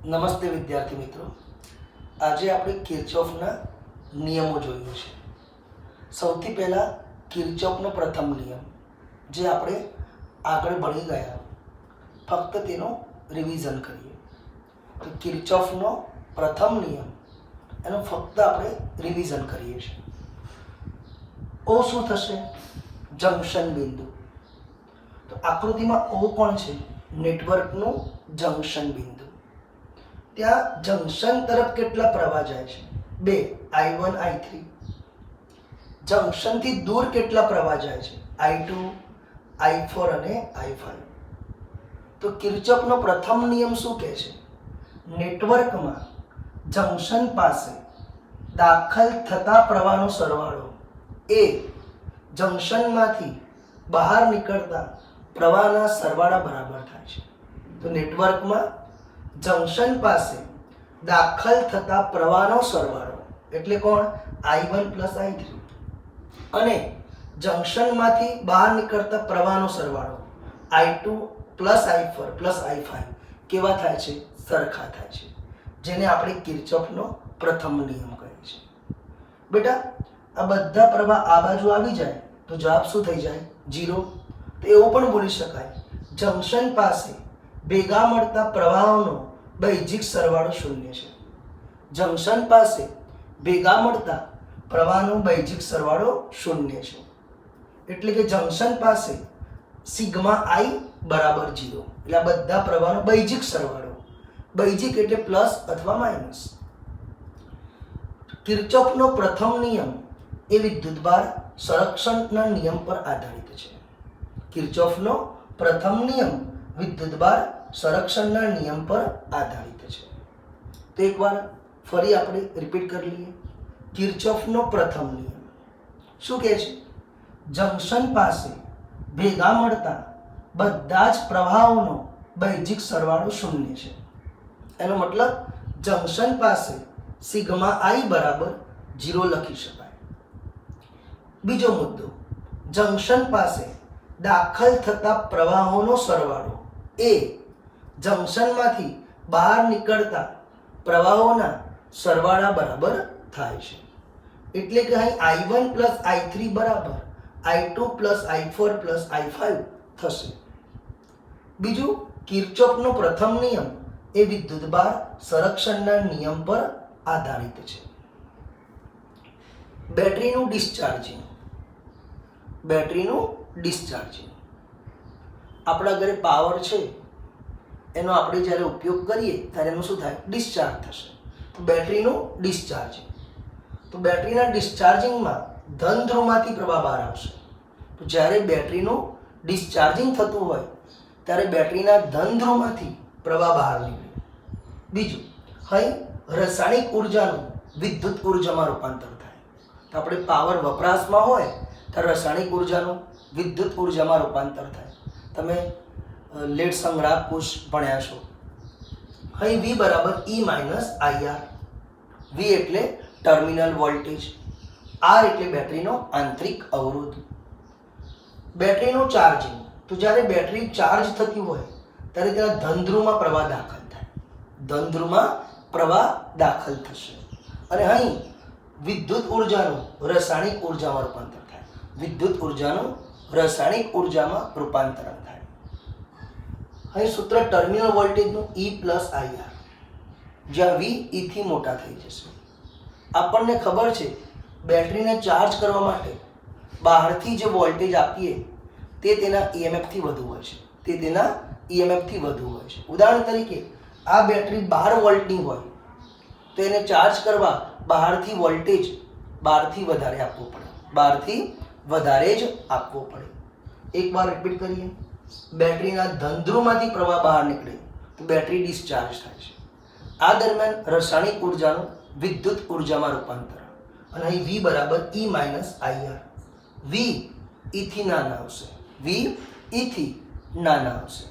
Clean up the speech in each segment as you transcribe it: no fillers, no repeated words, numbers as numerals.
નમસ્તે વિદ્યાર્થી મિત્રો, આજે આપણે કિર્ચોફના નિયમો જોઈએ છે. સૌથી પહેલાં કિર્ચોફનો પ્રથમ નિયમ જે આપણે આગળ ભણી ગયા, ફક્ત તેનો રિવિઝન કરીએ. તો કિર્ચોફનો પ્રથમ નિયમ એનો ફક્ત આપણે રિવિઝન કરીએ છીએ. ઓ શું થશે? જંક્શન બિંદુ. તો આકૃતિમાં ઓ કોણ છે? નેટવર્કનું જંક્શન બિંદુ. ત્યાં જંક્શન તરફ કેટલા પ્રવાહ જાય છે? 2, I1 I3. જંક્શનથી દૂર કેટલા પ્રવાહ જાય છે? I2 I4 અને I5. તો કિર્ચોફનો પ્રથમ નિયમ શું કહે છે? નેટવર્કમાં જંક્શન પાસે દાખલ થતા પ્રવાહનો સરવાળો એ જંક્શનમાંથી બહાર નીકળતા પ્રવાહના સરવાળા બરાબર થાય છે. તો નેટવર્કમાં જંક્શન પાસે દાખલ થતા પ્રવાહનો સરવાળો એટલે કોણ? I1 પ્લસ I3 અને જંક્શનમાંથી બહાર નીકળતા પ્રવાહનો સરવાળો I2 plus I4 plus I5 કેવા થાય છે? સરખા થાય છે, જેને આપણે કિર્ચોફનો પ્રથમ નિયમ કહીએ છીએ. બેટા, આ બધા પ્રવાહ આ બાજુ આવી જાય તો જવાબ શું થઈ જાય? 0. તો એવું પણ બોલી શકાય, જંક્શન પાસે ભેગા મળતા પ્રવાહોનો બૈજિક સરવાળો 0 છે. જંક્શન પાસે ભેગા મળતા પ્રવાહનો બૈજિક સરવાળો 0 છે. એટલે કે જંક્શન પાસે સિગ્મા I બરાબર 0. એટલે આ બધા પ્રવાહનો બૈજિક સરવાળો. બૈજિક એટલે પ્લસ અથવા માઇનસ. કિર્ચોફનો પ્રથમ નિયમ એ વિદ્યુતભાર સંરક્ષણના નિયમ પર આધારિત છે. કિર્ચોફનો પ્રથમ નિયમ વિદ્યુતભાર સંરક્ષણના નિયમ પર આધારિત છે. તો એકવાર ફરી આપણે રિપીટ કરી લઈએ. કિર્ચોફનો પ્રથમ નિયમ શું કહે છે? જંક્શન પાસે ભેગા મળતા બધા જ પ્રવાહોનો બૈજિક સરવાળો 0 છે. એનો મતલબ જંક્શન પાસે સિગ્મા I બરાબર 0 લખી શકાય. બીજો મુદ્દો, જંક્શન પાસે દાખલ થતા પ્રવાહોનો સરવાળો એ જંક્શનમાંથી બહાર નીકળતા પ્રવાહોના સરવાળા બરાબર થાય છે. એટલે કે અહીં I1 પ્લસ I3 બરાબર I2 plus I4 plus I5 થશે. બીજું, કિર્ચોફનો પ્રથમ નિયમ એ વિદ્યુતભાર સંરક્ષણના નિયમ પર આધારિત છે. બેટરીનું ડિસ્ચાર્જિંગ. બેટરીનું ડિસ્ચાર્જિંગ. આપણા ઘરે પાવર છે, એનો આપણે જ્યારે ઉપયોગ કરીએ ત્યારે એનું શું થાય? ડિસ્ચાર્જ થશે. તો બેટરીનું ડિસ્ચાર્જિંગ. તો બેટરીના ડિસ્ચાર્જિંગમાં ધન ધ્રુવમાંથી પ્રવાહ બહાર આવશે. તો જ્યારે બેટરીનું ડિસ્ચાર્જિંગ થતું હોય ત્યારે બેટરીના ધન ધ્રુવમાંથી પ્રવાહ બહાર નીકળે. બીજું, અહીં રાસાયણિક ઉર્જાનું વિદ્યુત ઉર્જામાં રૂપાંતર થાય. તો આપણે પાવર વપરાશમાં હોય ત્યારે રાસાયણિક ઉર્જાનું વિદ્યુત ઉર્જામાં રૂપાંતર થાય. તમે લેડ સંગ્રાહક કોષ ભણ્યા છો. અહીં V બરાબર E માઇનસ IR. V એટલે ટર્મિનલ વોલ્ટેજ, R એટલે બેટરીનો આંતરિક અવરોધ. બેટરીનું ચાર્જિંગ. તો જ્યારે બેટરી ચાર્જ થતી હોય ત્યારે તેના ધન ધ્રુવમાં પ્રવાહ દાખલ થાય. ધન ધ્રુવમાં પ્રવાહ દાખલ થશે અને અહીં વિદ્યુત ઉર્જાનું રાસાયણિક ઉર્જામાં રૂપાંતર થાય. વિદ્યુત ઉર્જાનું રાસાયણિક ઉર્જામાં રૂપાંતરણ થાય. અહીં સૂત્ર ટર્મિનલ વોલ્ટેજનું E પ્લસ IR, જ્યાં V E થી મોટા થઈ જશે. આપણને ખબર છે બેટરીને ચાર્જ કરવા માટે બહારથી જે વોલ્ટેજ આપીએ તે તેના EMF થી વધુ હોય છે. તે તેના EMF થી વધુ હોય છે. ઉદાહરણ તરીકે આ બેટરી 12 વોલ્ટની હોય તો એને ચાર્જ કરવા બહારથી વોલ્ટેજ 12 થી વધારે આપવો પડે. 12 થી વધારે જ આપવો પડે. એકવાર રિપીટ કરીએ. બેટરીના ધન ધ્રુવમાંથી પ્રવાહ બહાર નીકળે તો બેટરી ડિસ્ચાર્જ થાય છે. આ દરમિયાન રાસાયણિક ઉર્જાનું વિદ્યુત ઉર્જામાં રૂપાંતર. અને અહીં V બરાબર E minus IR. V E થી નાના આવશે. V E થી નાના આવશે.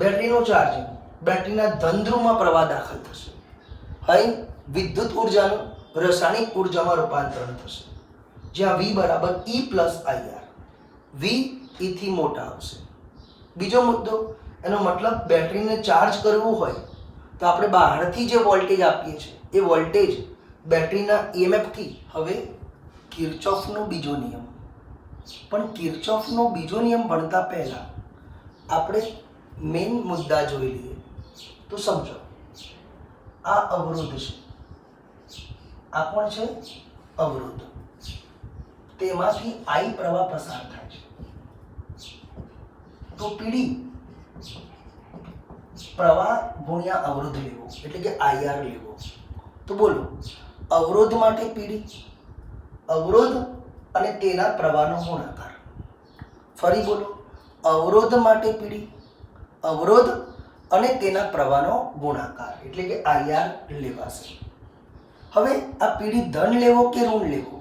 બેટરીનું ચાર્જિંગ. બેટરીના ધન ધ્રુવમાં પ્રવાહ દાખલ થશે. અહીં વિદ્યુત ઉર્જાનું રાસાયણિક ઉર્જામાં રૂપાંતરણ થશે, જ્યાં V બરાબર E plus IR. V E થી મોટા આવશે. બીજો મુદ્દો, એનો મતલબ બેટરીને ચાર્જ કરવું હોય તો આપણે બહારથી જે વોલ્ટેજ આપીએ છીએ એ વોલ્ટેજ બેટરીના ઈએમએફથી. હવે કિર્ચોફનો બીજો નિયમ, પણ કિર્ચોફનો બીજો નિયમ ભણતા પહેલાં આપણે મેઇન મુદ્દા જોઈ લઈએ. તો સમજો, આ અવરોધ છે, આ કોણ છે? અવરોધ. તેમાંથી I પ્રવાહ પસાર થાય છે. તો પીડી પ્રવાહ ગુણ્યા અવરોધ લેવો, એટલે કે IR લેવો. તો બોલો, અવરોધ માટે પીડી, અવરોધ અને તેના પ્રવાહનો ગુણાકાર. ફરી બોલો, અવરોધ માટે પીડી, અવરોધ અને તેના પ્રવાહનો ગુણાકાર, એટલે કે IR લેવાશે. હવે આ પીડી ધન લેવો કે ઋણ લેવો?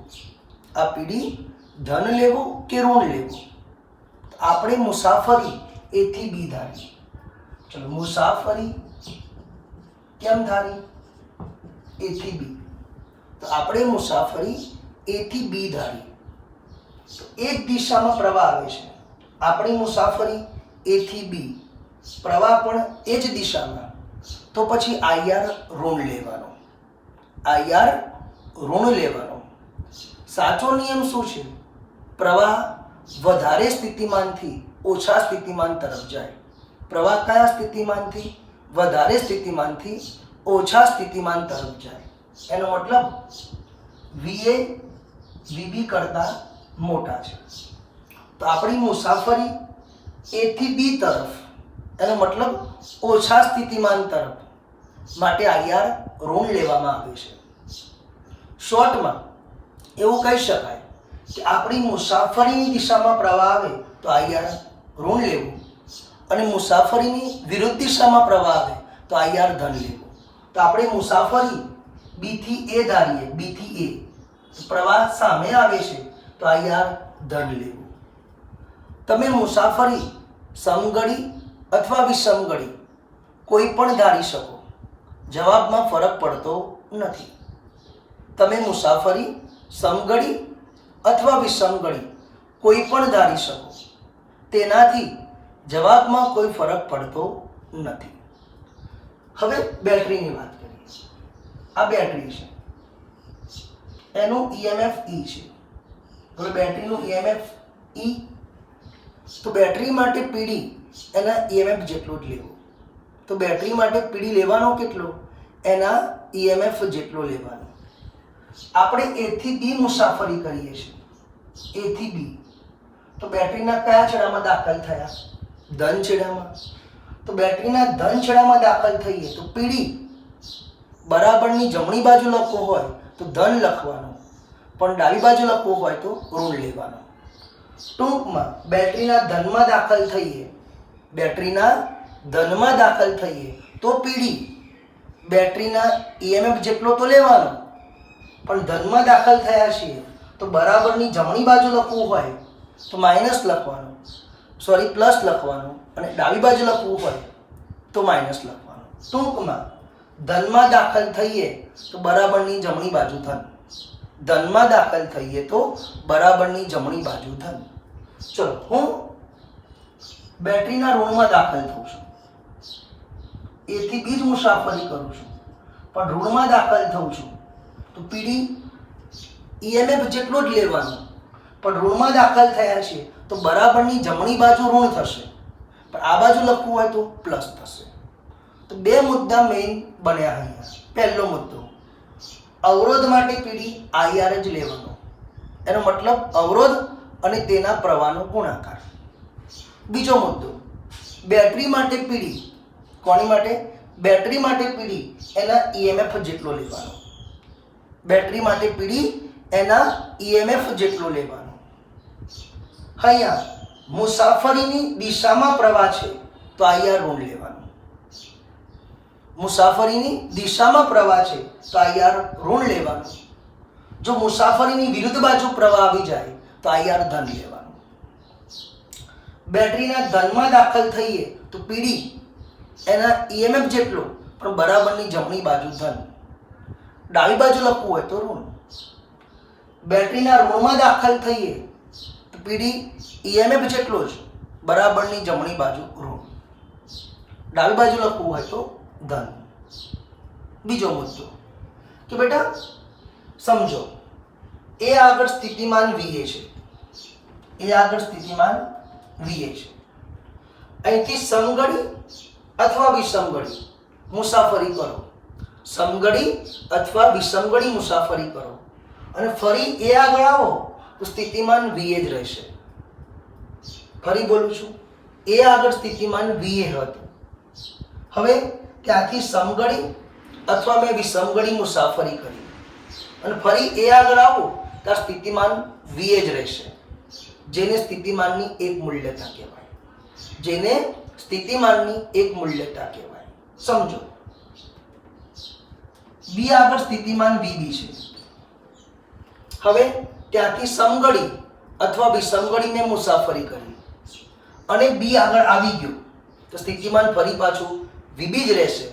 આ પીડી ધન લેવો કે ઋણ લેવો? આપણે મુસાફરી A થી B ધારી. ચલો, મુસાફરી કેમ ધારી? A થી B. તો આપણે મુસાફરી A થી B ધારી. તો એક દિશામાં પ્રવાહ આવે છે, આપણી મુસાફરી A થી B, પ્રવાહ પણ એ જ દિશામાં. તો પછી IR ઋણ લેવાનો, IR ઋણ લેવાનો. સાચો નિયમ શું છે? પ્રવાહ વધારે સ્થિતિમાનથી ઓછા સ્થિતિમાન તરફ જાય. પ્રવાહ કયા સ્થિતિમાનથી? વધારે સ્થિતિમાનથી ઓછા સ્થિતિમાન તરફ જાય. એનો મતલબ VA VB કરતાં મોટા છે. તો આપણી મુસાફરી A થી B તરફ, એનો મતલબ ઓછા સ્થિતિમાન તરફ, માટે IR ઋણ લેવામાં આવે છે. શોર્ટમાં એવું કહી શકાય કે આપણી મુસાફરીની દિશામાં પ્રવાહ આવે તો IR ઋણ લેવું, અને મુસાફરીની વિરુદ્ધ દિશામાં પ્રવાહ આવે તો IR ધન લેવું. તો આપણે મુસાફરી B થી A ધારીએ, B થી A, પ્રવાહ સામે આવે છે તો IR ધન લેવું. તમે મુસાફરી સમઘડી અથવા વિષમઘડી કોઈ પણ ધારી શકો, જવાબમાં ફરક પડતો નથી. તમે મુસાફરી સમઘડી અથવા વિષમઘડી કોઈ પણ ધારી શકો, તેનાથી જવાબમાં કોઈ ફરક પડતો નથી. હવે બેટરીની વાત કરીએ. આ બેટરી છે, એનું EMF E છે. હવે બેટરીનું EMF E, તો બેટરી માટે પીડી એના EMF જેટલો જ લેવો. તો બેટરી માટે પીડી લેવાનો કેટલો? એના EMF જેટલો લેવાનો. આપણે A થી B મુસાફરી કરીએ છીએ, A થી B. તો બેટરીના કયા છેડામાં દાખલ થયા? ધન છેડામાં. તો બેટરીના ધન છેડામાં દાખલ થઈએ તો પીડી બરાબરની જમણી બાજુ લખવું હોય તો ધન લખવાનું, પણ ડાબી બાજુ લખવું હોય તો ઋણ લેવાનો. ટૂંકમાં બેટરીના ધનમાં દાખલ થઈએ, બેટરીના ધનમાં દાખલ થઈએ તો પીડી બેટરીના EMF જેટલો તો લેવાનો, પણ ધનમાં દાખલ થયા છીએ તો બરાબરની જમણી બાજુ લખવું હોય તો માઇનસ લખવાનું, પ્લસ લખવાનું, અને ડાબી બાજુ લખવું હોય તો માઇનસ લખવાનું. ટૂંકમાં ધનમાં દાખલ થઈએ તો બરાબરની જમણી બાજુ ધન, ધનમાં દાખલ થઈએ તો બરાબરની જમણી બાજુ ધન. ચલો, હું બેટરીના ઋણમાં દાખલ થઉં છું, A થી B જ મુસાફરી કરું છું, પણ ઋણમાં દાખલ થઉં છું તો પીડી EMF જેટલો જ લેવાનો, પણ ઋણમાં દાખલ થયા છે તો બરાબરની જમણી બાજુ ઋણ થશે, પણ આ બાજુ લખવું હોય તો પ્લસ થશે. તો બે મુદ્દા મેઇન બન્યા અહીંયા. પહેલો મુદ્દો, અવરોધ માટે પીડી IR જ લેવાનો, એનો મતલબ અવરોધ અને તેના પ્રવાહનો ગુણાકાર. બીજો મુદ્દો, બેટરી માટે પીડી, કોની માટે? બેટરી માટે પીડી એના EMF જેટલો લેવાનો, બેટરી માટે પીડી એના EMF જેટલો લેવાનો. અહીંયા મુસાફરીની દિશામાં પ્રવાહ છે તો IR ઋણ લેવાનું, મુસાફરીની દિશામાં પ્રવાહ છે તો IR ઋણ લેવાનું. જો મુસાફરીની વિરુદ્ધ બાજુ પ્રવાહ આવી જાય તો IR ધન લેવાનું. બેટરીના ધનમાં દાખલ થઈએ તો પીડી એના EMF જેટલો, પણ બરાબરની જમણી બાજુ ધન, ડાબી બાજુ લખવું હોય તો ઋણ. બેટરીના ઋણમાં દાખલ થઈએ તો પીડી EMF જેટલો જ, બરાબરની જમણી બાજુ ઋણ, ડાબી બાજુ લખવું હોય તો ધન. બીજો મુદ્દો કે બેટા સમજો એ આગળ સ્થિતિમાન VA છે, એ આગળ સ્થિતિમાન VA છે, અહીંથી સમઘડી અથવા વિષમઘડી મુસાફરી કરો, સમઘડી અથવા વિષમઘડી મુસાફરી કરો અને ફરી એ આગળ આવો તો સ્થિતિમાન VA જ રહેશે. ફરી બોલું છું, એ આગળ સ્થિતિમાન VA હતું. હવે ત્યાંથી સમઘડી અથવા મેં વિષમઘડી મુસાફરી કરી અને ફરી એ આગળ આવો તો સ્થિતિમાન VA જ રહેશે, જેને સ્થિતિમાનની એક મૂલ્યતા કહેવાય, જેને સ્થિતિમાનની એક મૂલ્યતા કહેવાય. સમજો B આગળ સ્થિતિમાન VB છે. હવે ત્યાંથી સમઘડી અથવા વિષમઘડી મેં મુસાફરી કરી અને B આગળ આવી ગયો તો સ્થિતિમાન ફરી પાછું VB જ રહેશે,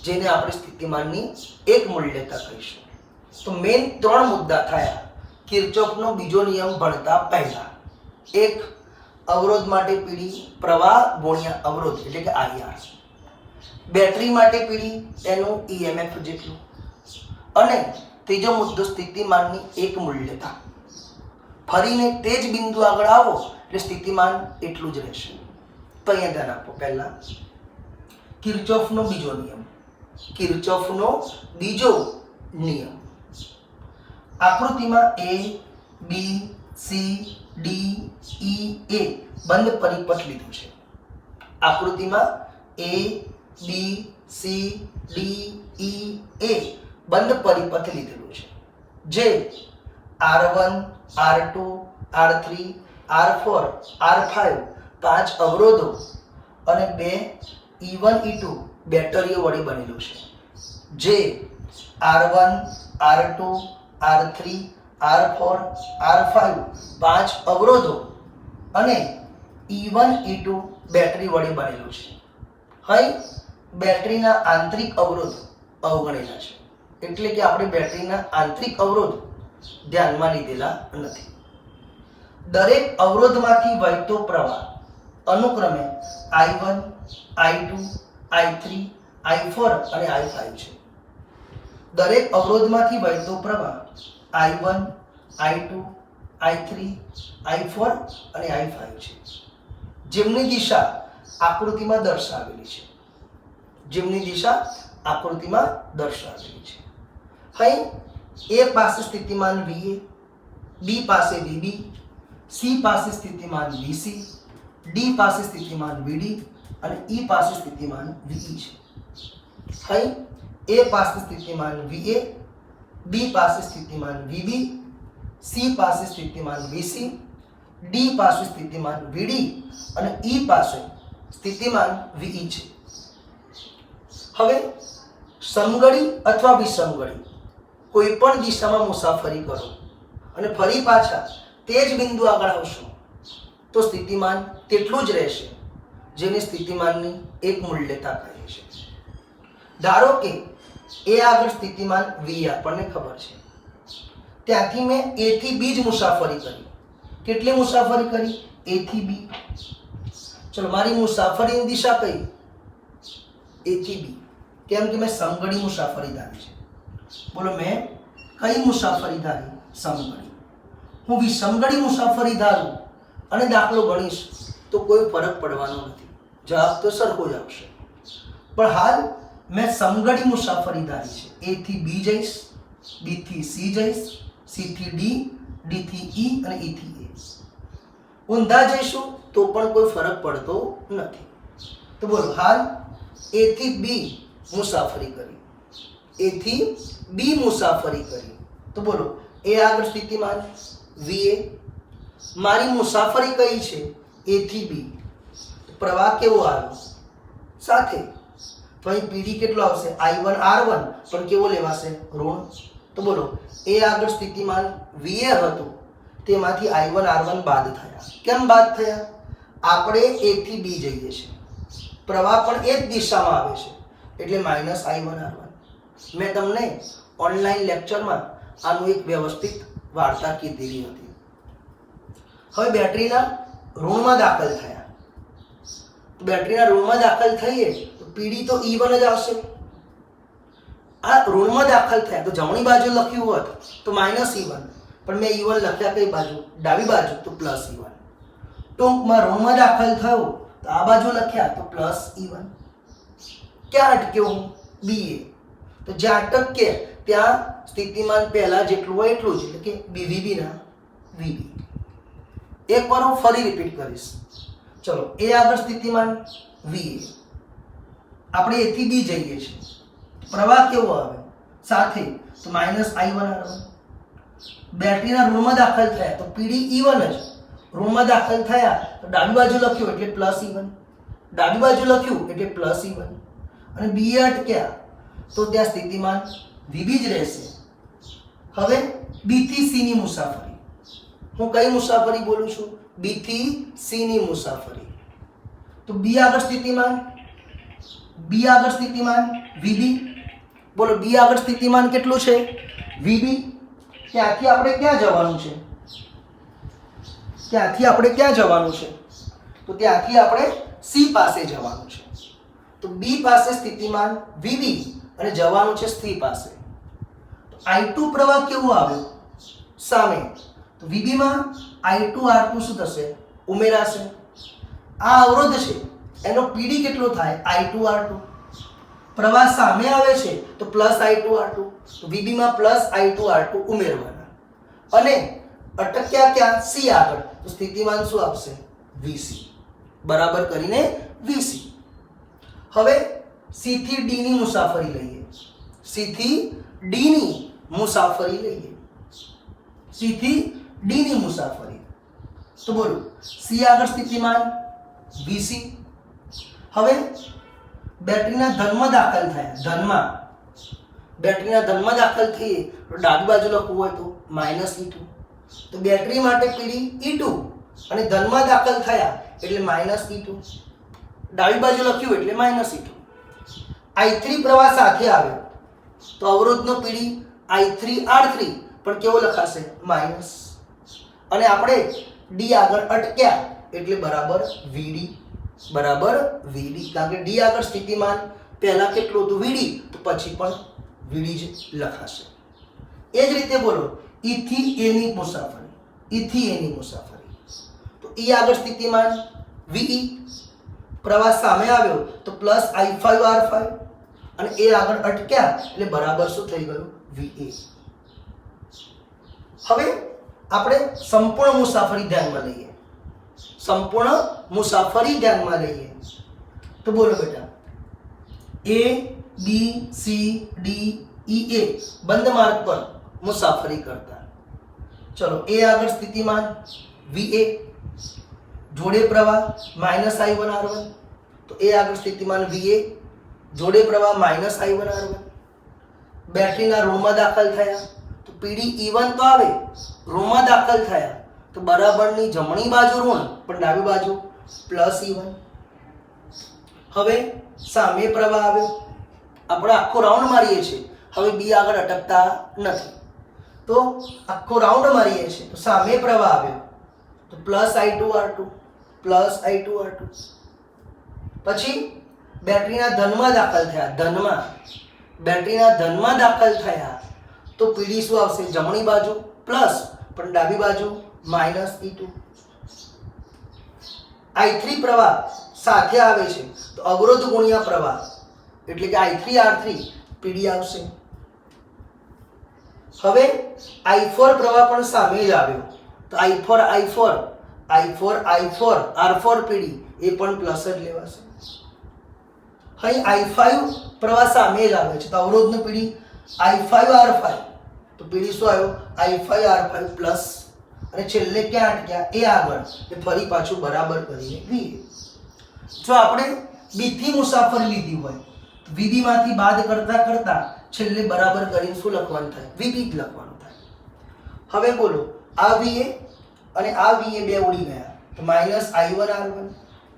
જેને આપણે સ્થિતિમાનની એક મૂલ્યતા કહીશું. તો મેઇન 3 મુદ્દા થયા કિર્ચોફનો બીજો નિયમ ભણતા પહેલા. એક, અવરોધ માટે પીડી પ્રવાહ ગુણ્યા અવરોધ એટલે કે IR, બેટરી માટે પીડી એનું EMF જેટલું, અને ત્રીજો મુદ્દો સ્થિતિમાનની એક મૂલ્યતા. ફરીને તે જ બિંદુ આગળ આવો એટલે સ્થિતિમાન એટલું જ રહેશે. તો અહીંયા ધ્યાન આપો. પહેલા કિર્ચોફનો બીજો નિયમ, કિર્ચોફનો બીજો નિયમ. આકૃતિમાં A, B, C, D, E, A બંધ પરિપથ લીધું છે. આકૃતિમાં A, B, C, D, E, A બંધ પરિપથ લીધેલું છે, જે R1, R2, R3, R4, R5 5 અવરોધો અને 2 E1, E2 બેટરીઓ વડે બનેલું છે, જે R1, R2, R3, R4, R5 5 અવરોધો અને E1, E2 બેટરી વડે બનેલું છે. અહીં બેટરીના આંતરિક અવરોધ અવગણેલા છે, એટલે કે આપણે બેટરીના આંતરિક અવરોધ ધ્યાનમાં લીધેલા નથી. દરેક અવરોધમાંથી વહેતો પ્રવાહ અનુક્રમે I1, I2, I3, I4 અને I5 છે. દરેક અવરોધમાંથી વહેતો પ્રવાહ I1, I2, I3, I4 અને I5 છે, જેમની દિશા આકૃતિમાં દર્શાવેલી છે, જેમની દિશા આકૃતિમાં દર્શાવેલી છે. અહીં A પાસે સ્થિતિમાન VA, B પાસે VB, C પાસે સ્થિતિમાન VC, D પાસે સ્થિતિમાન VD અને E પાસે સ્થિતિમાન VE છે. અહીં A પાસે સ્થિતિમાન VA, B પાસે સ્થિતિમાન VB, C પાસે સ્થિતિમાન VC, D પાસે સ્થિતિમાન VD અને E પાસે સ્થિતિમાન VE છે. હવે સમઘડી અથવા વિષમઘડી કોઈ પણ દિશામાં મુસાફરી કરો અને ફરી પાછા તે જ બિંદુ આગળ આવશો તો સ્થિતિમાન તેટલું જ રહેશે, જેને સ્થિતિમાનની એક મૂલ્યતા કહે છે. ધારો કે એ આગળ સ્થિતિમાન V આપણને ખબર છે, ત્યાંથી મેં A થી B જ મુસાફરી કરી. કેટલી મુસાફરી કરી? A થી B. ચલો, મારી મુસાફરીની દિશા કઈ? A થી B. કેમ કે મેં સમઘડી મુસાફરી ધારી છે. બોલો, મેં કઈ મુસાફરી ધારી? સમઘડી. હું વિષમઘડી મુસાફરી ધારું અને દાખલો ગણીશ તો કોઈ ફરક પડવાનો નથી, જવાબ તો સરખો જ આવશે. પણ હાલ મેં સમઘડી મુસાફરી ધારી છે. A થી B જઈશ, B થી C જઈશ, C થી D, D થી E અને E થી A. ઊંધા જઈશું તો પણ કોઈ ફરક પડતો નથી. તો બોલો, હાલ A થી B મુસાફરી કરી, A થી B મુસાફરી કરી. તો બોલો, એ આગળ સ્થિતિમાન VA. મારી મુસાફરી કઈ છે? A થી B. પ્રવાહ કેવો આવ્યો? સાથે. તો અહીં PD કેટલો આવશે? I1 R1, પણ કેવો લેવાશે? ઋણ. તો બોલો, એ આગળ સ્થિતિમાન VA હતું, તેમાંથી I1 R1 બાદ થયા. કેમ બાદ થયા? આપણે A થી B જઈએ છીએ, પ્રવાહ પણ એ જ દિશામાં આવે છે, એટલે માઇનસ I1 R1. મેં તમને ઓનલાઈન લેક્ચરમાં આનું એક વ્યવસ્થિત વાર્તા કીધેલી હતી. હવે બેટરીના ઋણમાં દાખલ થયા, તો બેટરીના ઋણમાં દાખલ થઈએ તો પીડી તો E1 જ આવશે, આ ઋણમાં દાખલ થયા તો જમણી બાજુ લખ્યું હોત તો -E1, પણ મેં E1 લખ્યા કઈ બાજુ? ડાબી બાજુ, તો +E1. ટૂંકમાં ઋણમાં દાખલ થયો તો આ બાજુ લખ્યા તો +E1. ક્યાં અટક્યો હું? BA. તો જ્યાં અટકે ત્યાં સ્થિતિમાન પહેલા જેટલું હોય એટલું જ, એટલે કે BVB ના VB. એક વાર હું ફરી રિપીટ કરીશ. ચલો, A આગળ સ્થિતિમાન VA, આપણે A થી B જઈએ છીએ. પ્રવાહ કેવો આવે? સાથે, તો -I1R1. બેટરીના ઋણમાં દાખલ થયા તો PD E1 જ. ઋણમાં દાખલ થયા તો ડાબી બાજુ લખ્યું એટલે +E1, ડાબી બાજુ લખ્યું એટલે +E1. અને BA અટક્યા તો ત્યાં સ્થિતિમાન VB જ રહેશે. હવે B થી C ની મુસાફરી. હું કઈ મુસાફરી બોલું છું? B થી C ની મુસાફરી. તો B આગળ સ્થિતિમાન VB. બોલો, B આગળ સ્થિતિમાન કેટલું છે? VB. ત્યાંથી આપણે ક્યાં જવાનું છે? તો ત્યાંથી આપણે C પાસે જવાનું છે. તો B પાસે સ્થિતિમાન VB અને જવાનું છે C પાસે. તો I2 પ્રવાહ કેવો આવ્યો? સામે. તો VB માં I2R2 શું થશે? ઉમેરાશે. આ અવરોધ છે એનો PD કેટલો થાય? I2R2. પ્રવાહ સામે આવે છે તો +I2R2. તો VB માં +I2R2 ઉમેરવાના. અને અટક્યા ક્યાં? C આગળ. તો સ્થિતિમાન શું આપશે? VC. બરાબર કરીને VC. હવે C થી D ની મુસાફરી લઈએ. તો બોલો, C આગળ સ્થિતિમાન VC. હવે બેટરીના ધનમાં દાખલ થયા. બેટરીના ધનમાં દાખલ થઈએ તો ડાબી બાજુ લખવું હોય તો -E2. તો બેટરી માટે PD E2 અને ધનમાં દાખલ થયા એટલે -E2. ડાબી બાજુ લખ્યું એટલે -E2. I3 પ્રવાહ સાથે આવ્યો તો અવરોધનો PD I3R3 પણ કેવો લખાશે? માઇનસ. અને આપણે D આગળ અટક્યા એટલે બરાબર VD. કારણ કે D આગળ સ્થિતિમાન પહેલા કેટલું હતું? VD. તો પછી પણ VD જ લખાશે. એ જ રીતે બોલો, E થી A ની મુસાફરી. તો E આગળ સ્થિતિમાન VE. પ્રવાહ સામે આવ્યો તો +I5R5 અને A આગળ અટક્યા એટલે બરાબર શું થઈ ગયું? VA. હવે આપણે સંપૂર્ણ મુસાફરી ધ્યાનમાં લઈએ. તો બોલો બેટા, A B C D E A બંધ માર્ગ પર મુસાફરી કરતા. ચલો, A આગળ સ્થિતિમાન VA, જોડે પ્રવાહ -I1R1. તો A આગળ સ્થિતિમાન VA, જોડે પ્રવાહ -I1R1. બેટરીના ઋણમાં દાખલ થયા તો PD E1 તો આવે. ઋણમાં દાખલ થયા તો બરાબરની જમણી બાજુ ઋણ પણ ડાબી બાજુ +E1. હવે સામે પ્રવાહ આવ્યો. આપણે આખો રાઉન્ડ મારીએ છીએ. હવે B આગળ અટકતા નથી તો આખો રાઉન્ડ મારીએ છીએ. તો સામે પ્રવાહ આવ્યો તો +I2R2. પછી બેટરીના ધનમાં દાખલ થયા. તો PD શું આવશે? જમણી બાજુ પ્લસ પણ ડાબી બાજુ -E2. I3 પ્રવાહ સાથે આવે છે તો અવરોધ ગુણ્યા પ્રવાહ એટલે કે I3R3 PD આવશે. હવે I4 પ્રવાહ પણ સામે જ આવ્યો તો I4R4 PD એ પણ પ્લસ જ લેવાશે. અહીં I5 પ્રવાહ સામે જ આવે છે તો અવરોધનું PD I5R5. તો PD શું આવ્યો? I5R5 plus. અને છેલ્લે ક્યાં અટક્યા? A આગળ. એ ફરી પાછું બરાબર કરીને VA. જો આપણે B થી મુસાફરી લીધી હોય તો VB માંથી બાદ કરતા છેલ્લે બરાબર કરીને શું લખવાનું થાય? VB જ લખવાનું થાય. હવે બોલો, આ VA અને આ VA બે ઉડી ગયા તો -I1R1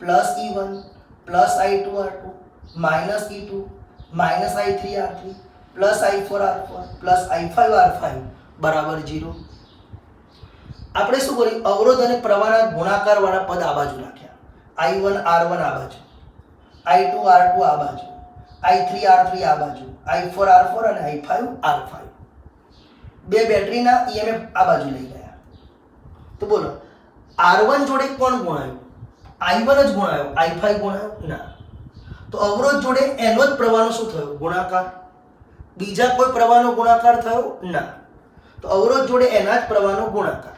+E1 +I2R2 -E2 -I3R3 +I4R4 +I5R5 બરાબર 0. આપણે શું કર્યું? અવરોધ અને પ્રવાહના ગુણાકાર વાળા પદ આ બાજુ રાખ્યા. I1R1 આ બાજુ, I2R2 આ બાજુ, I3R3 આ બાજુ, I4R4 અને I5R5. બે બેટરીના EMF આ બાજુ લઈ ગયા. તો બોલો R1 જોડે કોણ ગુણાયું? I1 જ ગુણાયો, I5 ગુણાયો ના. તો અવરોધ જોડે એનો જ પ્રવાહનો શું થયો? ગુણાકાર. બીજા કોઈ પ્રવાહનો ગુણાકાર થયો ના. તો અવરોધ જોડે એના જ પ્રવાહનો ગુણાકાર.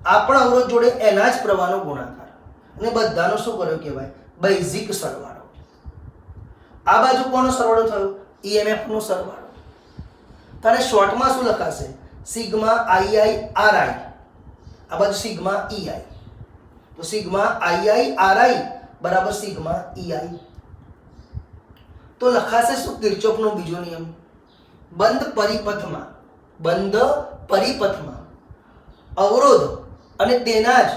આ પણ અવરોધ જોડે એના જ પ્રવાહનો ગુણાકાર. અને બધાનો શું કર્યો કહેવાય? બૈજિક સરવાળો. આ બાજુ કોનો સરવાળો થયો? EMF નો સરવાળો. તારે શોર્ટમાં શું લખાશે? Sigma II RI. આ બાજુ સિગ્મા EI. તો સિગ્મા II RI બરાબર સિગ્મા EI. તો લખાશે શું? કિર્ચોફનો બીજો નિયમ. બંધ પરિપથમાં અવરોધ અને તેના જ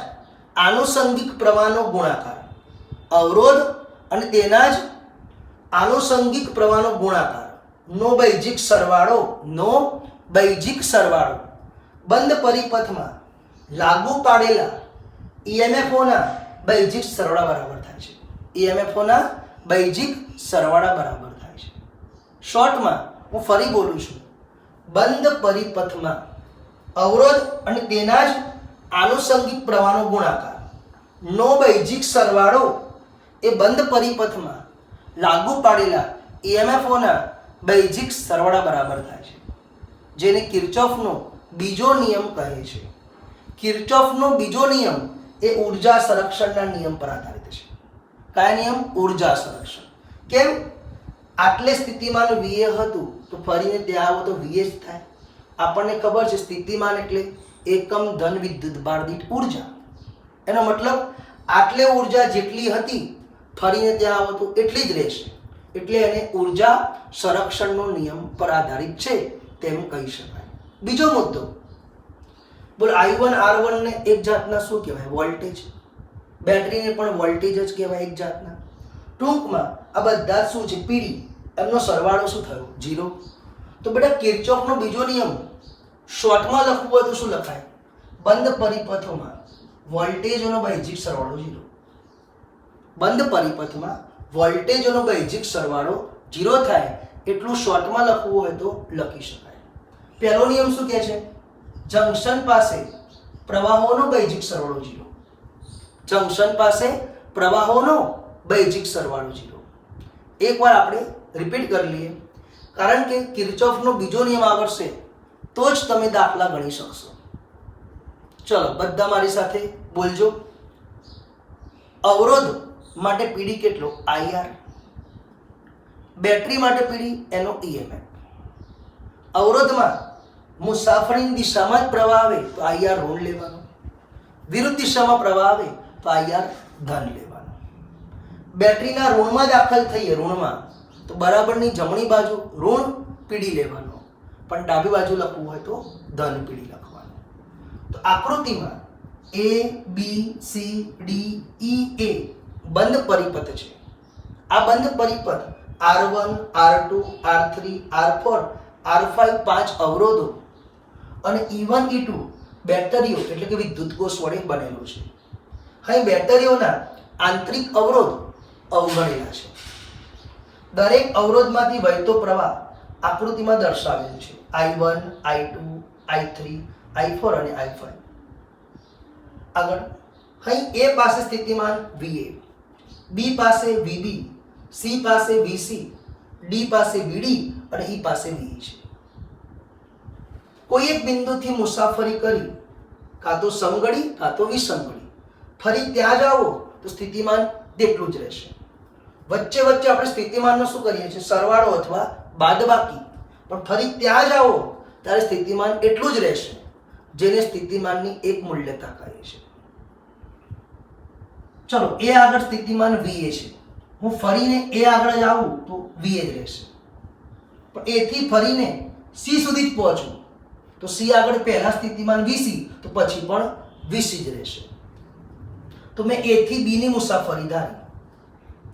આનુષંગિક પ્રવાહનો ગુણાકાર. અવરોધ અને તેના જ આનુષંગિક પ્રવાહનો ગુણાકાર નો બૈજિક સરવાળો બંધ પરિપથમાં લાગુ પાડેલા EMFઓના બૈજિક સરવાળા બરાબર થાય છે. EMFઓના બૈજિક સરવાળા બરાબર થાય છે. શોર્ટમાં હું ફરી બોલું છું. બંધ પરિપથમાં અવરોધ અને તેના જ આનુષંગિક પ્રવાહનો ગુણાકાર નો બૈજિક સરવાળો એ બંધ પરિપથમાં લાગુ પાડેલા EMFઓના બૈજિક સરવાળા બરાબર થાય છે, જેને કિર્ચોફનો બીજો નિયમ કહે છે. કિર્ચોફનો બીજો નિયમ એ ઉર્જા સંરક્ષણના નિયમ પર આધારિત છે. કયા નિયમ? ઉર્જા સંરક્ષણ. કેમ? આટલે સ્થિતિમાન VA હતું તો ફરીને ત્યાં આવો તો VA જ થાય. આપણને ખબર છે સ્થિતિમાન એટલે એકમ ધન વિદ્યુત ભાર દીઠ ઉર્જા. એનો મતલબ આટલે ઉર્જા જેટલી હતી ફરીને ત્યાં આવો તો એટલી જ રહેશે. એટલે એને ઉર્જા સંરક્ષણનો નિયમ પર આધારિત છે તેમ કહી શકાય. બીજો મુદ્દો, બોલ I1 R1 ને એક જાતના શું કહેવાય? વોલ્ટેજ. બેટરીને પણ વોલ્ટેજ જ કહેવાય એક જાતના. ટૂંકમાં આ બધા શું છે? PD. એમનો સરવાળો શું થયો? 0. તો બેટા કિર્ચોફનો બીજો નિયમ શોર્ટમાં લખવું હોય તો શું લખાય? બંધ પરિપથોમાં વોલ્ટેજનો બૈજિક સરવાળો 0. બંધ પરિપથમાં વોલ્ટેજનો બૈજિક સરવાળો 0 થાય એટલું શોર્ટમાં લખવું હોય તો લખી શકાય. પહેલો નિયમ શું કહે છે? જંકશન પાસે પ્રવાહોનો બૈજિક સરવાળો 0. જંકશન પાસે પ્રવાહોનો બૈજિક સરવાળો 0. એકવાર આપણે રિપીટ કરી લઈએ, કારણ કે કિર્ચોફનો બીજો નિયમ આવડશે તો જ તમે દાખલા ગણી શકશો. ચલો બધા મારી સાથે બોલજો. અવરોધ માટે PD કેટલો? IR. બેટરી માટે PD એનો EMF. અવરોધમાં મુસાફરીની દિશામાં જ પ્રવાહ આવે તો IR ઋણ લેવાનો. વિરુદ્ધ દિશામાં પ્રવાહ આવે તો IR ધન લેવાનો. બેટરીના ઋણમાં દાખલ થઈએ, ઋણમાં, તો બરાબરની જમણી બાજુ ઋણ PD લેવાનો, પણ ડાબી બાજુ લખવું હોય તો ધન PD લખવાનું. તો આકૃતિમાં ABCDEA બંધ પરિપથ છે. આ બંધ પરિપથ R1 R2 R3 R4 R5 5 અવરોધો અને E1 E2 બેટરીઓ એટલે કે વિદ્યુત કોષ વડે બનેલું છે. અહીં બેટરીઓના આંતરિક અવરોધ અવગણેલા છે. દરેક અવરોધમાંથી વહેતો પ્રવાહ આકૃતિમાં દર્શાવેલું છે. I1 I2 I3 I4 અને I5. આગળ અહીં A પાસે સ્થિતિમાન VA, B પાસે VB, C પાસે VC, D પાસે VD અને E પાસે VE છે. કોઈ એક બિંદુથી મુસાફરી કરી કાં તો સમઘડી કાં તો વિષમઘડી ફરી ત્યાં જ આવો તો સ્થિતિમાન તેટલું જ રહેશે. વચ્ચે વચ્ચે આપણે સ્થિતિમાનનો શું કરીએ છીએ? સરવાળો અથવા બાદબાકી. પણ ફરી ત્યાં જ આવો ત્યારે સ્થિતિમાન એટલું જ રહેશે, જેને સ્થિતિમાનની એક મૂલ્યતા કહે છે. ચલો એ આગળ સ્થિતિમાન VA છે. હું ફરીને એ આગળ જ આવું તો VA જ રહેશે. પણ એથી ફરીને C સુધી જ પહોંચું તો C આગળ પહેલા સ્થિતિમાન VC, તો પછી પણ VC જ રહેશે. તો મેં A થી B ની મુસાફરી ધારી,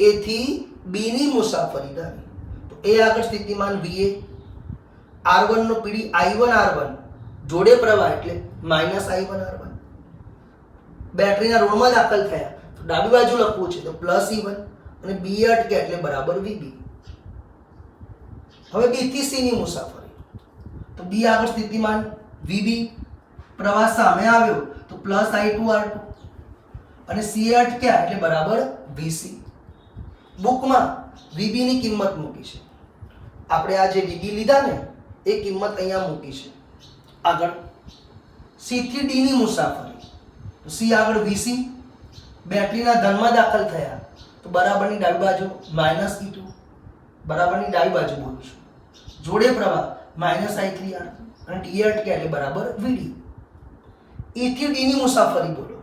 A થી B ની મુસાફરી ધારી, તો એ આગળ સ્થિતિમાન VA, R1 નો PD I1 R1 જોડે પ્રવાહ એટલે -I1 R1. બેટરીના ઋણમાં દાખલ થયા તો ડાબી બાજુ લખવું છે તો +E1 અને B અટકે એટલે બરાબર VB. હવે બી થી સી ની મુસાફરી, તો બી આગળ સ્થિતિમાન વીબી, પ્રવાહ સામે આવ્યો તો પ્લસ I2R2 અને સી અટક્યા એટલે બરાબર વીસી. બુકમાં વીબી ની કિંમત મૂકી છે, આપણે આ જે વીબી લીધા ને એ કિંમત અહીંયા મૂકી છે. આગળ સી થી ડી ની મુસાફરી, તો સી આગળ વીસી, બેટરીના ધનમાં દાખલ થયા તો બરાબરની ડાબી બાજુ -E2, બરાબરની ડાબી બાજુ બોલું છું, જોડે પ્રવાહ -I3R અને ડી અટક્યા એટલે બરાબર વીડી. ઈ થી ડી ની મુસાફરી બોલો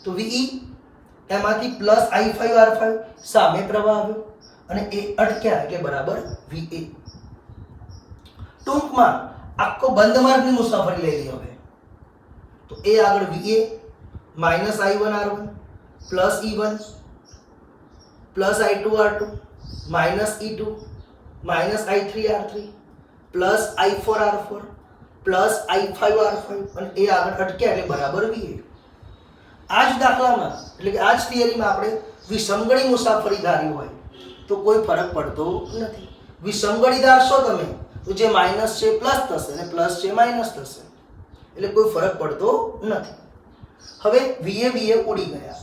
તો વીઈ, એમાંથી +I5R5 સામે પ્રવાહ આવ્યો અને એ અટક્યા એટલે બરાબર વીએ. ટૂંકમાં આખો બંધ માર્ગની મુસાફરી લઈ લઈએ હવે, તો એ આગળ વીએ -I1R1 +E1 +I2R2 -E2 -I3R3 +I4R4 +I5R5 અને એ આગળ અટક્યા એટલે બરાબર વીએ. આ જ દાખલામાં એટલે કે આ જ થિયરીમાં આપણે વિસંગણી મુસાફરી ધારી હોય તો કોઈ ફરક પડતો નથી. વિસંગણી ધારશો તમે તો જે માઇનસ છે પ્લસ થશે અને પ્લસ છે માઇનસ થશે, એટલે કોઈ ફરક પડતો નથી. હવે વીએ ઉડી ગયા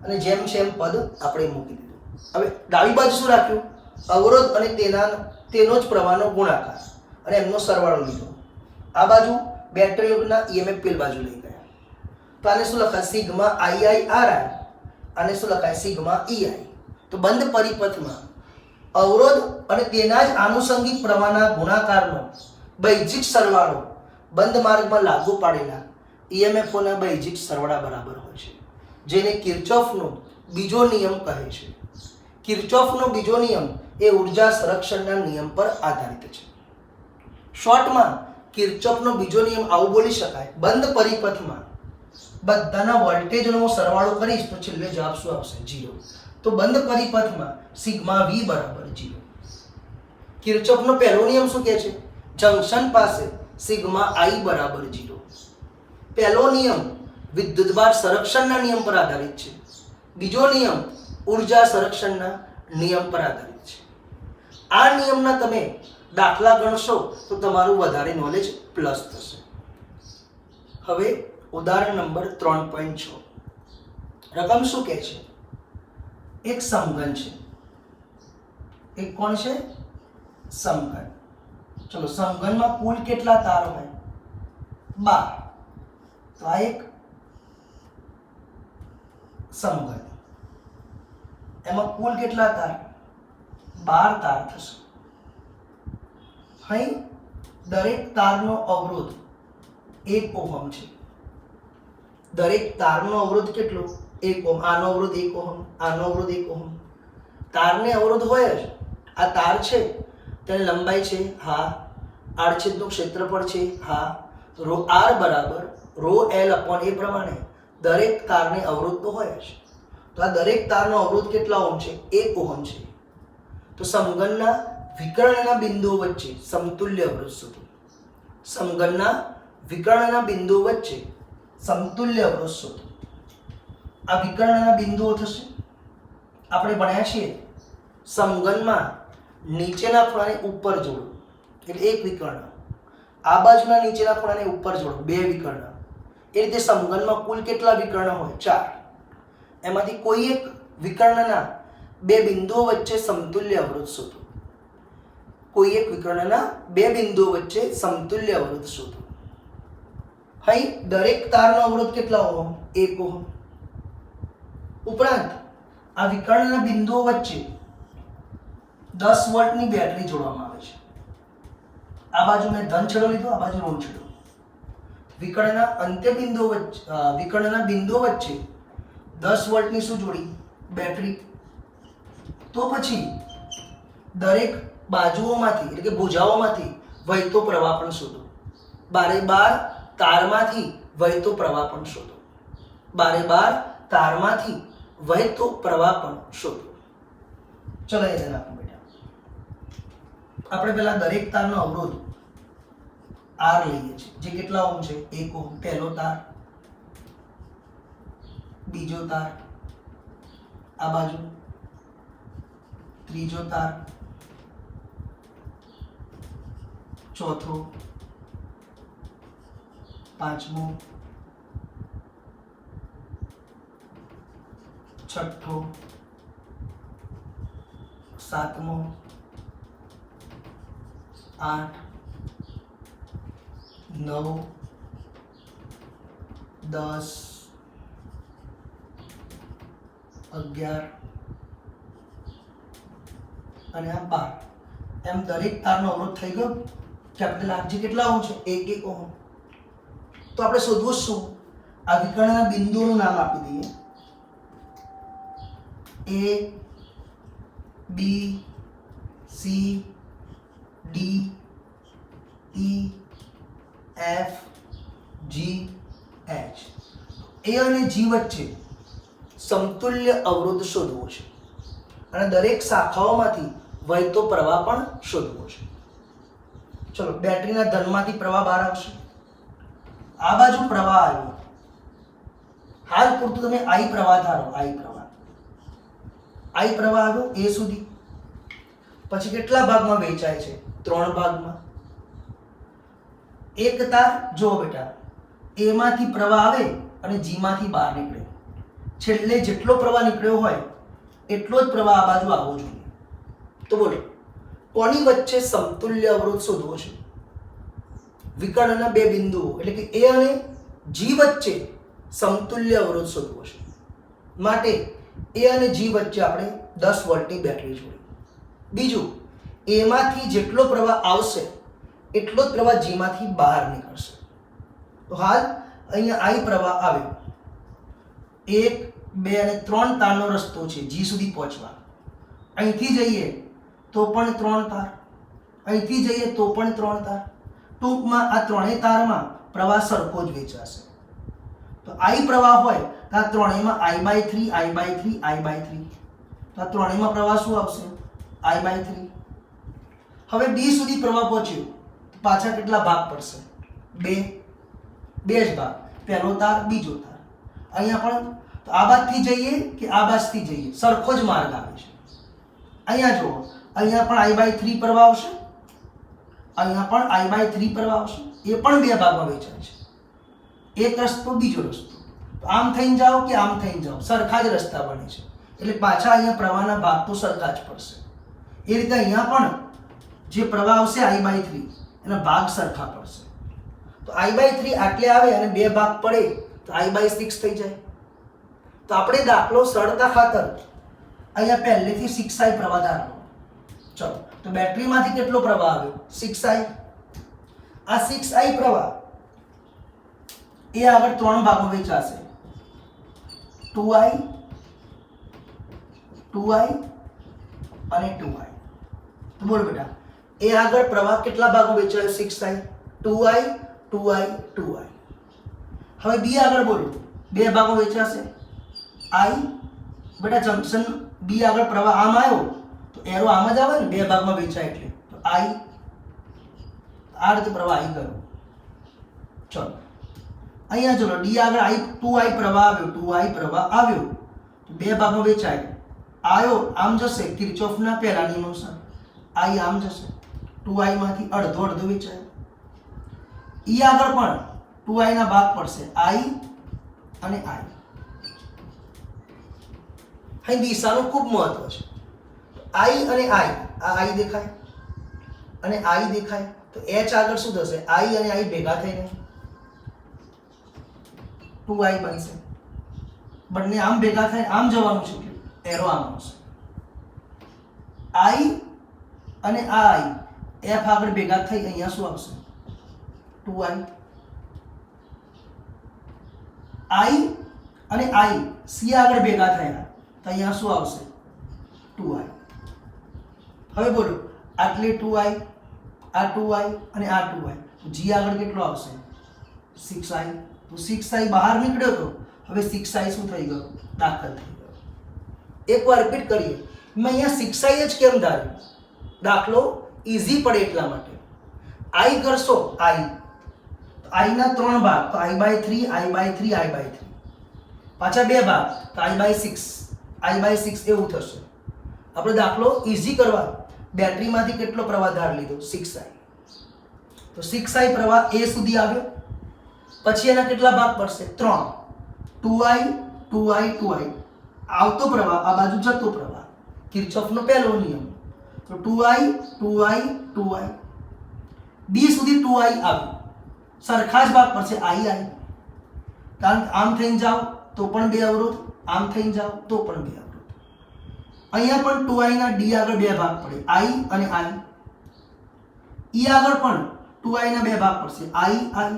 અને જેમ છે એમ પદ આપણે મૂકી દીધું. હવે ડાબી બાજુ શું રાખ્યું? અવરોધ અને તેનો જ પ્રવાહનો ગુણાકાર અને એમનો સરવાળો લીધો. આ બાજુ બેટરી યોગના EMF પેલ બાજુ લઈ ગયા, તો આને શું લખાય? સિગ્મા II RI, આને શું લખાય? Sigma EI. તો બંધ પરિપથમાં અવરોધ અને તેના જ આનુષંગિક પ્રવાહના ગુણાકારનો બૈજિક સરવાળો બંધ માર્ગમાં લાગુ પાડેલા EMFોના બૈજિક સરવાળા બરાબર હોય છે, જેને કિર્ચોફનો બીજો નિયમ કહે છે. કિર્ચોફનો બીજો નિયમ એ ઉર્જા સંરક્ષણના નિયમ પર આધારિત છે. શોર્ટમાં કિર્ચોફનો બીજો નિયમ આવું બોલી શકાય: બંધ પરિપથમાં બધાના વોલ્ટેજનો સરવાળો કરીશ તો છેલ્લે જવાબ શું આવશે? 0. તો બંધ પરિપથમાં સિગ્મા V બરાબર 0. કિર્ચોફનો પહેલો નિયમ શું કહે છે? જંકશન પાસે સિગ્મા I બરાબર 0. પહેલો નિયમ વિદ્યુતભાર સંરક્ષણના નિયમ પર આધારિત છે, બીજો નિયમ ઉર્જા સંરક્ષણના નિયમ પર આધારિત છે. આ નિયમના તમે દાખલા ગણશો તો તમારું વધારે નોલેજ પ્લસ થશે. હવે ઉદાહરણ નંબર 3.6. રકમ શું કહે છે? એક સમઘન છે. એક કોણ છે? સમઘન. ચલો, સમઘનમાં કુલ કેટલા તાર હોય? 12. તો આ એક સમઘન, એમાં કુલ કેટલા તાર? 12 તાર થશે. અહીં દરેક તારનો અવરોધ 1 ઓહમ છે. દરેક તારનો અવરોધ કેટલો? 1 ઓહમ. આનો અવરોધ 1 ઓહમ, આનો અવરોધ 1 ઓહમ. તારને અવરોધ હોય જ. આ તાર છે તેની લંબાઈ છે, હા. આડછેદનું ક્ષેત્રફળ છે, હા. ρ r બરાબર ρ l અપોન એ પ્રમાણે દરેક તારને અવરોધ તો હોય જ. તો આ દરેક તારનો અવરોધ કેટલા ઓહમ છે? 1 ઓહમ છે. તો સમઘનના વિકર્ણના બિંદુઓ વચ્ચે સમતુલ્ય અવરોધ શોધો. સમઘનના વિકર્ણના બિંદુઓ વચ્ચે સમતુલ્ય અવરોધ શોધો. આ વિકર્ણના બિંદુઓ થશે. આપણે ભણ્યા છીએ સમઘનમાં નીચેના ખૂણાને ઉપર જોડો એટલે એક વિકર્ણ, આ બાજુના નીચેના ખૂણાને ઉપર જોડો 2 વિકર્ણ. એ રીતે સમઘનમાં કુલ કેટલા વિકર્ણ હોય? 4. એમાંથી કોઈ એક વિકર્ણના 2 બિંદુઓ વચ્ચે સમતુલ્ય અવરોધ શોધો. કોઈ એક વિકર્ણના 2 બિંદુઓ વચ્ચે સમતુલ્ય અવરોધ શોધો. અહીં દરેક તારનો અવરોધ કેટલા ઓહમ? 1 ઓહમ. ઉપરાંત આ વિકર્ણના બિંદુઓ વચ્ચે 10 વોલ્ટની બેટરી જોડવામાં આવે છે. આ બાજુ મેં ધન છેડો લીધો, આ બાજુ ઋણ છેડો. વિકર્ણના અંત્ય બિંદુઓ વચ્ચે વિકર્ણના બિંદુઓ વચ્ચે 10 વોલ્ટની શું જોડી? બેટરી. તો પછી દરેક બાજુઓમાંથી એટલે કે ભુજાઓમાંથી વહેતો પ્રવાહ પણ શોધો. 12 તારમાંથી વહેતો પ્રવાહ પણ શોધો. 12 તારમાંથી વહેતો પ્રવાહ પણ શોધો. ચલો એ ધ્યાન આપો બેટા. આપણે પહેલા દરેક તારનો અવરોધ R લઈએ છીએ, જે કેટલા ઓહમ છે? 1 ઓહમ. પહેલો તાર, બીજો તાર, આ બાજુ ત્રીજો તાર, ચોથો, પાંચમો, છઠ્ઠો, સાતમો, 8, 9, 10, 11 અને આ 12. એમ દરેક તારનો અવરોધ થઈ ગયો. કેપિટલ આરજી કેટલા ઓહમ છે? 1 ઓહમ. તો આપણે શોધવું શું? આ વિકર્ણના બિંદુઓનું નામ આપી દઈએ. A, B, C, D, E, F, G, H. A અને G વચ્ચે સમતુલ્ય અવરોધ શોધવો છે અને દરેક શાખાઓમાંથી વહેતો પ્રવાહ પણ શોધવો છે. ચલો, બેટરીના ધનમાંથી પ્રવાહ બહાર આવશે. આ બાજુ પ્રવાહ આવ્યો. હાલ પૂરતું તમે I પ્રવાહ ધારો. I પ્રવાહ આવ્યો A સુધી. પછી કેટલા ભાગમાં વહેંચાય છે? 3 ભાગમાં. એક તાર જો બેટા, A માંથી પ્રવાહ આવે અને G માંથી બહાર નીકળે. છેલ્લે જેટલો પ્રવાહ નીકળ્યો હોય એટલો જ પ્રવાહ આ બાજુ આવવો જોઈએ. તો બોલો, કોની વચ્ચે સમતુલ્ય અવરોધ શોધવો છે? વિકર્ણના બે બિંદુઓ એટલે કે A અને G વચ્ચે સમતુલ્ય અવરોધ શોધવો છે. માટે A અને G વચ્ચે આપણે 10 વોલ્ટની બેટરી જોડી. બીજું, A માંથી જેટલો પ્રવાહ આવશે એટલો જ પ્રવાહ G માંથી બહાર નીકળશે. તો હાલ અહીંયા I પ્રવાહ આવ્યો. 1, 2 અને 3 તારનો રસ્તો છે G સુધી પહોંચવા. અહીંથી જઈએ તો પણ 3 તાર, અહીંથી જઈએ તો પણ 3 તાર. ટૂંકમાં આ ત્રણેય તારમાં પ્રવાહ સરખો જ વેચાશે. તો I પ્રવાહ હોય તો આ ત્રણેયમાં I/3, I/3, I/3. તો આ ત્રણેયમાં પ્રવાહ શું આવશે? I/3. હવે B સુધી પ્રવાહ પહોંચ્યો તો પાછા કેટલા ભાગ પડશે? 2 જ ભાગ. પહેલો તાર, બીજો તાર. અહીંયા પણ તો આ બાજથી જઈએ કે આ બાજથી જઈએ સરખો જ માર્ગ આવે છે. અહીંયા જુઓ, અહીંયા પણ I/3 પ્રવાહ આવશે, અહીંયા પણ I/3 પ્રવાહ આવશે. એ પણ 2 ભાગમાં વહેંચાય છે. એક રસ્તો, બીજો રસ્તો. તો આમ થઈને જાઓ કે આમ થઈને જાઓ સરખા જ રસ્તા બને છે. એટલે પાછા અહીંયા પ્રવાહના ભાગ તો સરખા જ પડશે. એ રીતે અહીંયા પણ જે પ્રવાહ આવશે I/3 એના ભાગ સરખા પડશે. તો I/3 આટલે આવે અને 2 ભાગ પડે તો I/6 થઈ જાય. તો આપણે દાખલો સરળતા ખાતર અહીંયા પહેલેથી 6I પ્રવાહ ધારો. ચલો, તો બેટરીમાંથી કેટલો પ્રવાહ આવ્યો? 6I. આ 6I પ્રવાહ એ આગળ 3 ભાગમાં વહેંચાશે. 2I, 2I અને 2I. તો બોલ બેટા, એ આગળ પ્રવાહ કેટલા ભાગમાં વહેંચાયો? 6I, 2I, 2I, 2I. હવે B આગળ બોલો, 2 ભાગમાં વહેંચાશે. I બેટા જંકશન B આગળ પ્રવાહ આમ આવ્યો તો એરો આમ જ આવે ને, 2 ભાગમાં વહેંચાય એટલે. તો I આ રીતે પ્રવાહ I ગયો. ચલો, અહીંયા ચલો D આગળ 2I પ્રવાહ આવ્યો, 2I પ્રવાહ આવ્યો તો 2 ભાગમાં વહેંચાય. આવ્યો આમ જશે કિર્ચોફના પહેલા નિયમ અનુસાર. I આમ જશે, 2I માંથી અડધો વહેંચાય. E આગળ પણ 2I ના ભાગ પડશે, I અને I. અહીં દિશાનું ખૂબ મહત્વ છે. I અને I, આ I દેખાય અને I દેખાય તો H આગળ શું થશે? I અને I ભેગા થઈને 2I બનશે. બંને આમ ભેગા થાય આમ જવાનું છે એટલે એરો આમ આવશે. I અને I F આગળ ભેગા થઈ અહીંયા શું આવશે? 2I. I અને I C આગળ ભેગા થયા તો અહીંયા શું આવશે? 2I. હવે બોલો, આટલે 2I, આ 2I અને આ 2I. તો G આગળ કેટલો આવશે? 6I. તો 6I બહાર નીકળ્યો તો હવે 6I શું થઈ ગયો? દાખલ થઈ ગયો. એકવાર રિપીટ કરીએ. મેં અહીંયા 6I જ કેમ ધાર્યું? દાખલો ઈઝી પડે એટલા માટે. I કરશો I, I ના 3 ભાગ તો I/3, I/3, I/3. પાછા 2 ભાગ તો I/6, I/6 એવું થશે. આપણે દાખલો ઈઝી કરવા બેટરીમાંથી કેટલો પ્રવાહ ધાર લીધો? 6I. તો 6i પ્રવાહ એ સુધી આવ્યો, પછી એના કેટલા ભાગ પડશે? 3. 2i 2i 2i આવતો પ્રવાહ, આ બાજુ જતો પ્રવાહ, કિર્ચોફનો પહેલો નિયમ. તો 2i 2i 2i બી સુધી 2i આવ્યું, સરખા જ ભાગ પડશે i i, કારણ કે આમ થઈને જાઓ તો પણ 2 અવરોધ, આમ થઈને જાઓ તો પણ 2 અવરોધ. અહીંયા પણ 2i ના ડી આગળ 2 ભાગ પડે, i અને i. ઈ આગળ પણ 2i ના 2 ભાગ પડશે, i i.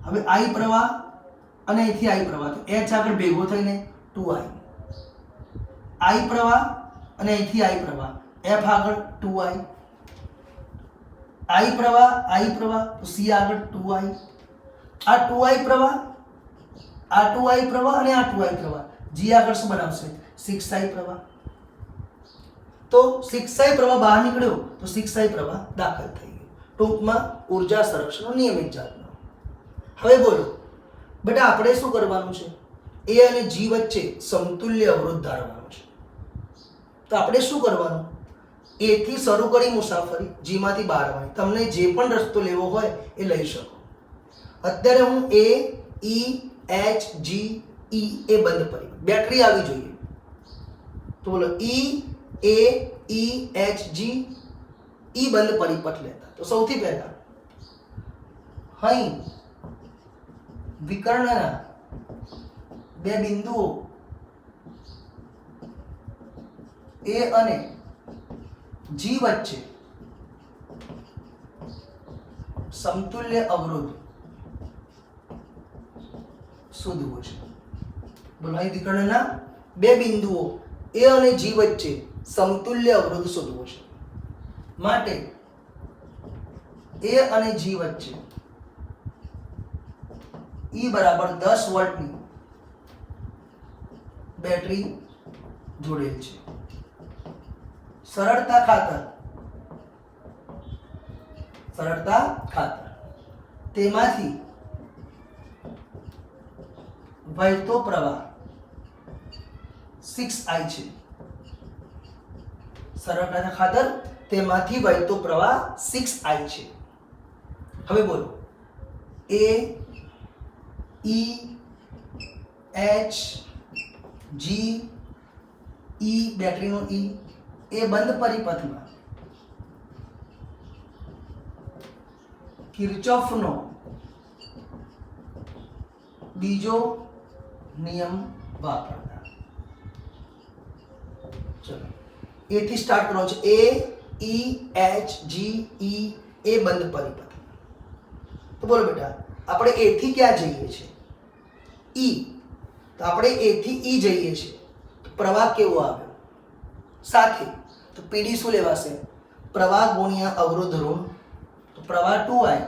હવે i પ્રવાહ અને અહીંથી i પ્રવાહ, તો h આગળ ભેગો થઈને 2i. i પ્રવાહ અને અહીંથી i પ્રવાહ, f આગળ 2i. i પ્રવાહ તો c આગળ 2i. આ 2i પ્રવાહ, આ 2i પ્રવાહ અને આ 2i પ્રવાહ, g આગળ શું બનાવશે? 6i પ્રવાહ. તો 6i પ્રવાહ બહાર નીકળ્યો તો 6i પ્રવાહ દાખલ થઈ ગયો. ટૂંકમાં ઊર્જા સંરક્ષણનો નિયમિત જાતનો. હવે બોલો બેટા, આપણે શું કરવાનું છે? એ અને જી વચ્ચે સમતુલ્ય અવરોધ ધારવાનો છે. તો આપણે શું કરવાનું? એ થી શરૂ કરી મુસાફરી, જી માંથી બહાર આવવાની. તમને જે પણ રસ્તો લેવો હોય એ લઈ શકો. અત્યારે હું એ ઈ એચ જી ઈ એ બંધ પરિપથ, બેટરી આવી જોઈએ. તો બોલો ઈ એ ઈ એચ જી ઈ બંધ પરિપથ લેતા. તો સૌથી પહેલા અહીં વિકર્ણના 2 બિંદુઓ એ અને જી વચ્ચે સમતુલ્ય અવરોધ શોધવો છે. બોલો અહીં વિકર્ણના 2 બિંદુઓ એ અને જી વચ્ચે સમતુલ્ય અવરોધ શોધવો છે. માટે એ અને જી વચ્ચે E બરાબર 10 વોલ્ટની બેટરી જોડેલ છે. સરળતા ખાતર તેમાંથી વહેતો પ્રવાહ 6i છે. સરળતા ખાતર તેમાંથી વહેતો પ્રવાહ 6i છે. હવે બોલો એ ઈ એચ જી ઈ બેટરીનો ઈ એ બંધ પરિપથમાં કિર્ચોફનો બીજો નિયમ વાપરતા. ચલો એ થી સ્ટાર્ટ કરવાનો છે. એ ઈ એચ જી ઈ એ બંધ પરિપથ. તો બોલો બેટા, આપણે એ થી ક્યાં જઈએ છીએ? ઈ. તો આપણે એ થી ઈ જઈએ છીએ. પ્રવાહ કેવો આવ્યો? સાથે. તો પીડી શું લેવાશે? પ્રવાહ ગુણ્યા અવરોધ ઋણ. તો પ્રવાહ 2i,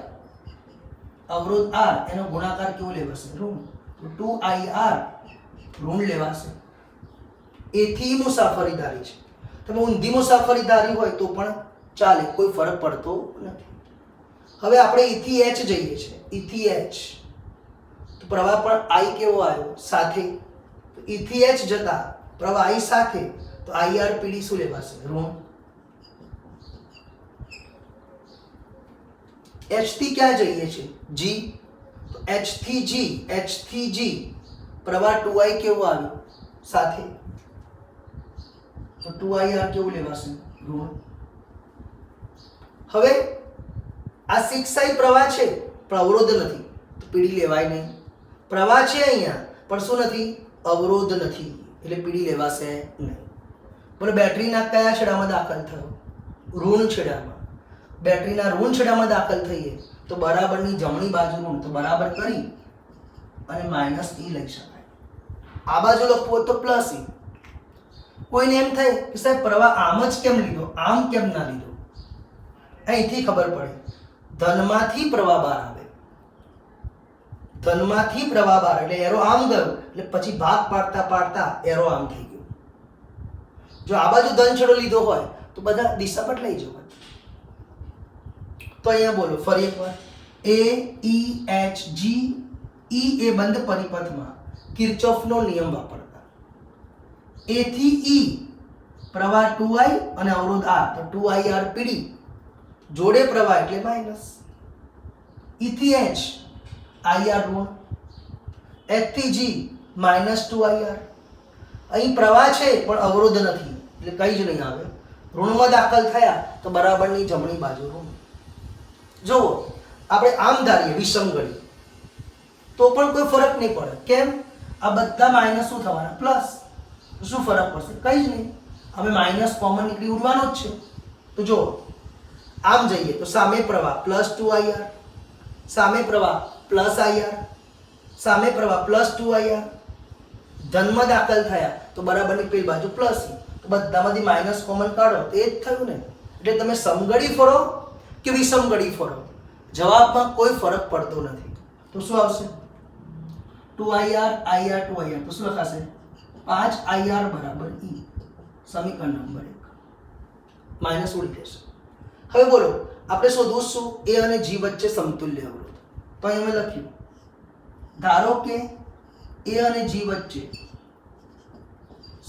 અવરોધ r, એનો ગુણાકાર કેવો લેવાશે? ઋણ. તો 2ir ઋણ લેવાશે. એ થી મુસાફરી ધારી છે. તમે ઊંધી મુસાફરી ધારી હોય તો પણ ચાલે, કોઈ ફરક પડતો નથી. હવે આપણે e થી h જઈએ છીએ. e થી h તો પ્રવાહ પણ i કેવો આવ્યો? સાથે. તો e થી h જતા પ્રવાહ i સાથે, તો ir પીડી શું લેવાશે? ઋણ. h થી ક્યાં જઈએ છીએ? g. તો h થી g પ્રવાહ 2i કેવો આવ્યો? સાથે. તો 2ir કેવું લેવાશે? ઋણ. હવે આ 6i પ્રવાહ છે પણ અવરોધ નથી, તો પીડી લેવાય નહીં. પ્રવાહ છે અહીંયા પણ શું નથી? અવરોધ નથી, એટલે પીડી લેવાશે નહીં. બોલો બેટરીના કયા છેડામાં દાખલ થયો? ઋણ છેડામાં. બેટરીના ઋણ છેડામાં દાખલ થઈએ તો બરાબરની જમણી બાજુ ઋણ, તો બરાબર કરી અને માઇનસ ઈ લઈ શકાય. આ બાજુ લખવું હોય તો પ્લસ ઈ. કોઈને એમ થાય કે સાહેબ પ્રવાહ આમ જ કેમ લીધો, આમ કેમ ના લીધો? અહીંથી ખબર પડે, ધનમાંથી પ્રવાહ બહાર આવે. ધનમાંથી પ્રવાહ બહાર એટલે એરો આમ ગયો, એટલે પછી ભાગ પાડતા એરો આમ થઈ ગયો. જો આ બાજુ ધન છેડો લીધો હોય તો બધા દિશા બદલાઈ જવાય. તો અહીંયા બોલો ફરી એકવાર, એ ઈ એચ જી ઈ એ બંધ પરિપથમાં કિર્ચોફનો નિયમ વાપરતા. એ થી ઈ પ્રવાહ 2i અને અવરોધ r, તો 2ir પીડી જોડે પ્રવાહ એટલે માઇનસ. E થી H IR ઋણ, H થી G -2IR. અહીં પ્રવાહ છે પણ અવરોધ નથી એટલે કંઈ જ નહીં આવે. ઋણમાં દાખલ થયા તો બરાબરની જમણી બાજુ ઋણ. જુઓ આપણે આમ ધારીએ વિષમગળી તો પણ કોઈ ફરક નહીં પડે. કેમ? આ બધા માઇનસ શું થવાના? પ્લસ. શું ફરક પડશે? કંઈ જ નહીં. હવે માઇનસ કોમન નીકળી ઉડવાનો જ છે. તો જુઓ આમ જઈએ તો સામે પ્રવાહ +2IR, સામે પ્રવાહ +IR, સામે પ્રવાહ +2IR. ધનમાં દાખલ થયા તો બરાબરની પેલી બાજુ પ્લસ. તો બધામાંથી માઇનસ કોમન કાઢો તો એ જ થયું ને. એટલે તમે સમગળી ફરો કે વિષમગળી ફરો, જવાબમાં કોઈ ફરક પડતો નથી. તો શું આવશે? 2IR IR 2IR. તો શું લખાશે? 5IR બરાબર E. સમીકરણ નંબર 1. માઇનસ ઉડી જશે. હવે બોલો આપણે શોધવું શું? A અને G વચ્ચે સમતુલ્ય અવરોધ. તો અહીં અમે લખ્યું, ધારો કે A અને G વચ્ચે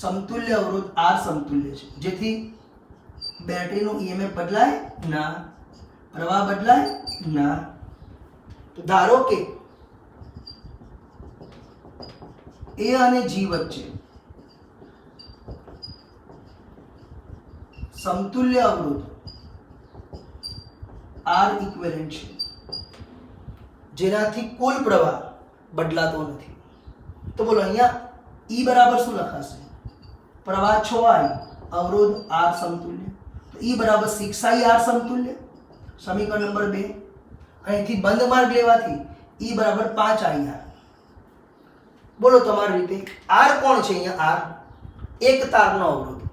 સમતુલ્ય અવરોધ R સમતુલ્ય છે, જેથી બેટરીનું EMF બદલાય ના, પ્રવાહ બદલાય ના. તો ધારો કે A અને G વચ્ચે સમતુલ્ય અવરોધ R ઇક્વિવેલન્ટ છે, જેનાથી કુલ પ્રવાહ બદલાતો નથી. તો બોલો અહીંયા E બરાબર શું લખાશે? પ્રવાહ 6I, અવરોધ R સમતુલ્ય. તો E બરાબર 6IR સમતુલ્ય. સમીકરણ નંબર 2. અહીંથી બંધ માર્ગ લેવાથી E બરાબર 5IR. બોલો તમારી રીતે R કોણ છે? અહીંયા R એક તારનો અવરોધ,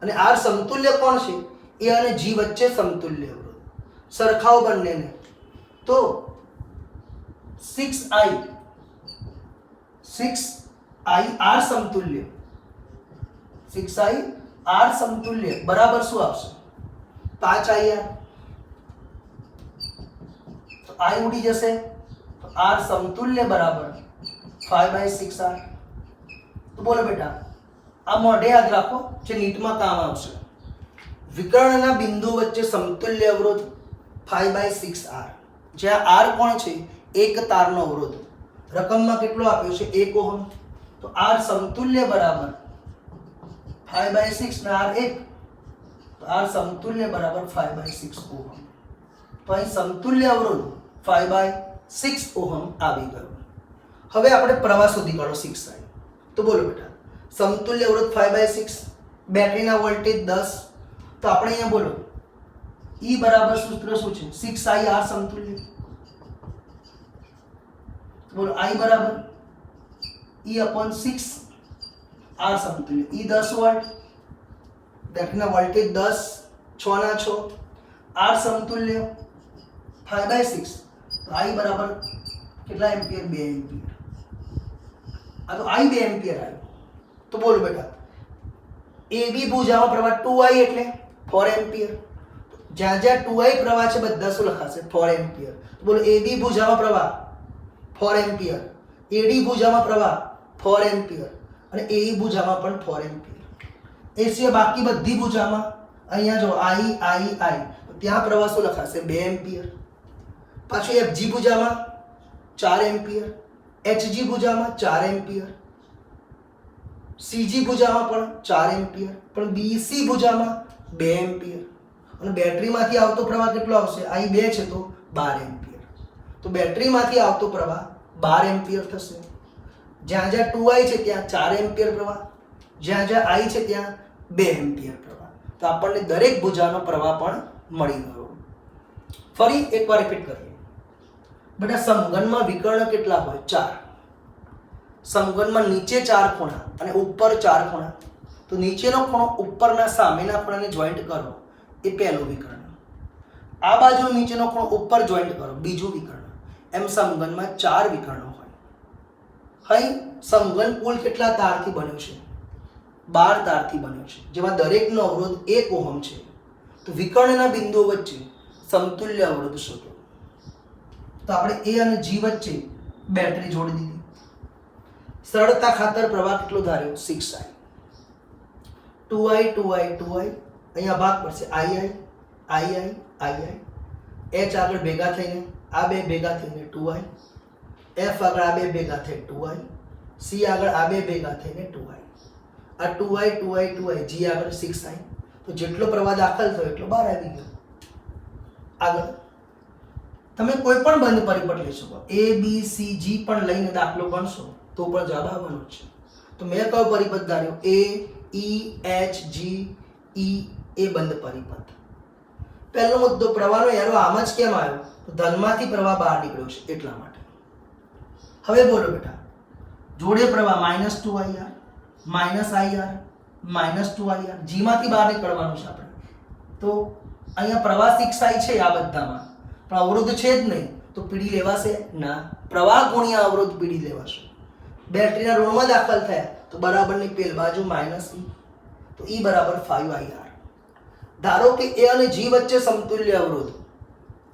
અને R સમતુલ્ય કોણ છે? A અને G વચ્ચે સમતુલ્ય અવરોધ. સરખાઓ બંનેને. તો 6I R સમતુલ્ય, 6I R સમતુલ્ય બરાબર શું આવશે? 5IR. તો I ઉડી જશે તો R સમતુલ્ય બરાબર 5/6R. તો બોલો બેટા, આ મોઢે યાદ રાખો જે નીટમાં કામ આવશે. વિકર્ણના બિંદુ વચ્ચે સમતુલ્ય અવરોધ 5/6R. જ્યાં R કોણ છે? એક તારનો અવરોધ. રકમમાં કેટલો આપ્યો છે? 1 ઓહમ. તો R સમતુલ્ય બરાબર 5/6 ને R 1, તો R સમતુલ્ય બરાબર 5/6 ઓહમ. તો અહીં સમતુલ્ય અવરોધ 5/6 ઓહમ આવી ગયો. હવે આપણે પ્રવાહ શોધી કાઢો 6I. તો બોલો બેટા, સમતુલ્ય અવરોધ 5/6, બેટરીના વોલ્ટેજ 10. તો આપણે અહીંયા બોલો E બરાબર સૂત્ર શું છે? 6IR સમતુલ્ય. બોલો I બરાબર E/6R સમતુલ્ય. E 10 વોલ્ટ, બેટરીના વોલ્ટેજ 10, 6 ના 6. R સમતુલ્ય 5/6. તો I બરાબર કેટલા એમ્પિયર? 2 એમ્પિયર. આ તો I 2 એમ્પિયર આવ્યો. તો બોલો બેટા, AB ભુજામાં પ્રવાહ 2I એટલે 4 એમ્પિયર. જ્યાં જ્યાં 2I પ્રવાહ છે બધા શું લખાશે? 4 એમ્પિયર. તો બોલો AB ભુજામાં પ્રવાહ 4 એમ્પિયર, AD ભુજામાં પ્રવાહ 4 એમ્પિયર, અને AE ભુજામાં પણ 4 એમ્પિયર. એ સિવાય બાકી બધી ભુજામાં અહીંયા જો I, ત્યાં પ્રવાહ શું લખાશે? 2 એમ્પિયર. પાછું FG ભુજામાં 4 ampere, HG ભુજામાં 4 ampere, CG ભુજામાં પણ 4 એમ્પિયર, પણ BC ભુજામાં 2 એમ્પિયર. અને બેટરીમાંથી આવતો પ્રવાહ કેટલો આવશે? I 2 છે તો 12 એમ્પિયર. તો બેટરીમાંથી આવતો પ્રવાહ 12 એમ્પિયર થશે. જ્યાં જ્યાં 2I છે ત્યાં 4 એમ્પિયર પ્રવાહ, જ્યાં જ્યાં I છે ત્યાં 2 એમ્પિયર પ્રવાહ. તો આપણને દરેક ભુજાનો પ્રવાહ પણ મળી ગયો. ફરી એકવાર રિપીટ કરીએ બેટા, સમઘનમાં વિકર્ણ કેટલા હોય? 4. સમઘનમાં નીચે 4 ખૂણા અને ઉપર 4 ખૂણા. તો નીચેનો ખૂણો ઉપરના સામેના ખૂણાને જોઈન્ટ કરો, એ પહેલું વિકર્ણ. આ બાજુ નીચેનો ખૂણો ઉપર જોઈન્ટ કરો, બીજું વિકર્ણ. એમ સમઘનમાં 4 વિકર્ણો હોય. અહીં સમઘન કુલ કેટલા તારથી બન્યું છે? 12 તારથી બન્યું છે, જેમાં દરેકનો અવરોધ 1 ઓહમ છે. તો વિકર્ણના બિંદુઓ વચ્ચે સમતુલ્ય અવરોધ શોધો. તો આપણે A અને G વચ્ચે બેટરી જોડી દીધી. સરળતા ખાતર પ્રવાહ કેટલો ધાર્યો? 6I. 2I, 2I, 2I. અહીંયા ભાગ પડશે II. II H આગળ ભેગા થઈને આ બે ભેગા થઈને 2I F આગળ આ બે ભેગા થઈ 2I C આગળ આ બે ભેગા થઈને 2I આ 2I G આગળ 6I તો જેટલો પ્રવાહ દાખલ થયો એટલો બહાર આવી ગયો. આગળ તમે કોઈ પણ બંધ પરિપથ લઈ શકો, A B C G પણ લઈને દાખલો ગણશો તો પણ જવાબ આવવાનો છે. તો મેં કયો પરિપથ ધાર્યો? A E H G E એ બંધ પરિપથ. પહેલો મુદ્દો, પ્રવાહનો એરો આમ જ કેમ આવ્યો? તો ધનમાંથી પ્રવાહ બહાર નીકળ્યો છે એટલા માટે. હવે બોલો બેટા, જોડે પ્રવાહ -2IR -IR -2IR G માંથી બહાર નીકળવાનું છે આપણે. તો અહીંયા પ્રવાહ 6I છે આ બધામાં, પણ અવરોધ છે જ નહીં તો પીડી લેવાશે ના. પ્રવાહ ગુણ્યા અવરોધ પીડી લેવાશે. બેટરીના ઋણમાં દાખલ થયા તો બરાબરની પેલ બાજુ -E તો E બરાબર 5IR. ધારો કે A અને G વચ્ચે સમતુલ્ય અવરોધ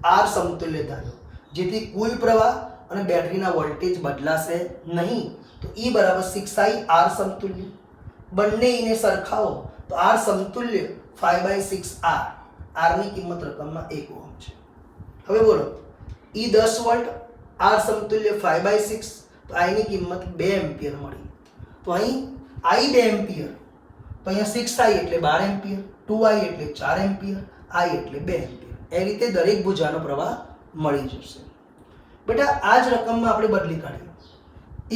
R સમતુલ્ય ધાર્યો, જેથી કુલ પ્રવાહ અને બેટરીના વોલ્ટેજ બદલાશે નહીં. તો E બરાબર 6I R સમતુલ્ય. બંને ને સરખાવો તો R સમતુલ્ય 5/6R. R ની કિંમત રકમમાં 1 ઓહમ છે. હવે બોલો, E 10 વોલ્ટ, R સમતુલ્ય 5/6 તો I ની કિંમત 2 એમ્પિયર મળી. તો અહીં I 2 એમ્પિયર, તો અહીંયા 6I એટલે 12 એમ્પિયર, 2I એટલે 4 એમ્પિયર, I એટલે 2 એમ્પિયર. એ રીતે દરેક ભુજાનો પ્રવાહ મળી જશે. બેટા આ જ રકમમાં આપણે બદલી કાઢીએ.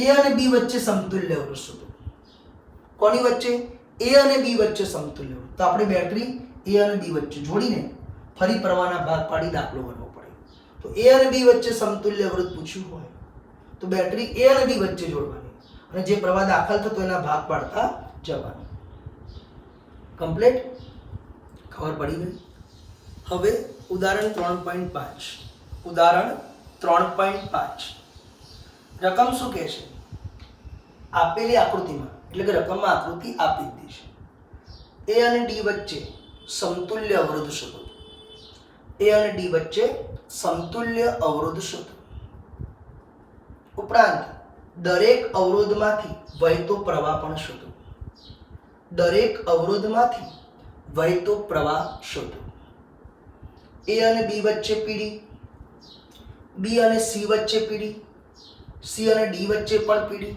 A અને B વચ્ચે સમતુલ્ય અવરોધ શોધો. કોની વચ્ચે? A અને B વચ્ચે સમતુલ્ય અવરોધ. તો આપણે બેટરી A અને B વચ્ચે જોડીને ફરી પ્રવાહના ભાગ પાડી દાખલો ગણવો પડે. તો A અને B વચ્ચે સમતુલ્ય અવરોધ પૂછ્યું હોય તો બેટરી A અને B વચ્ચે જોડવાની અને જે પ્રવાહ દાખલ થતો એના ભાગ પાડતા જવાનું. કમ્પ્લીટ? ખબર પડી ગઈ? હવે ઉદાહરણ 3.5. ઉદાહરણ 3.5 રકમ શું કહે છે? આપેલી આકૃતિમાં, એટલે કે રકમમાં આકૃતિ આપી દીધી છે. A અને D વચ્ચે સમતુલ્ય અવરોધ શોધો. A અને D વચ્ચે સમતુલ્ય અવરોધ શોધો. ઉપરાંત દરેક અવરોધમાંથી વહેતો પ્રવાહ પણ શોધો. દરેક અવરોધમાંથી વહેતો પ્રવાહ શોધો. A અને B વચ્ચે પીડી, B અને C વચ્ચે પીડી, C અને D વચ્ચે પણ પીડી,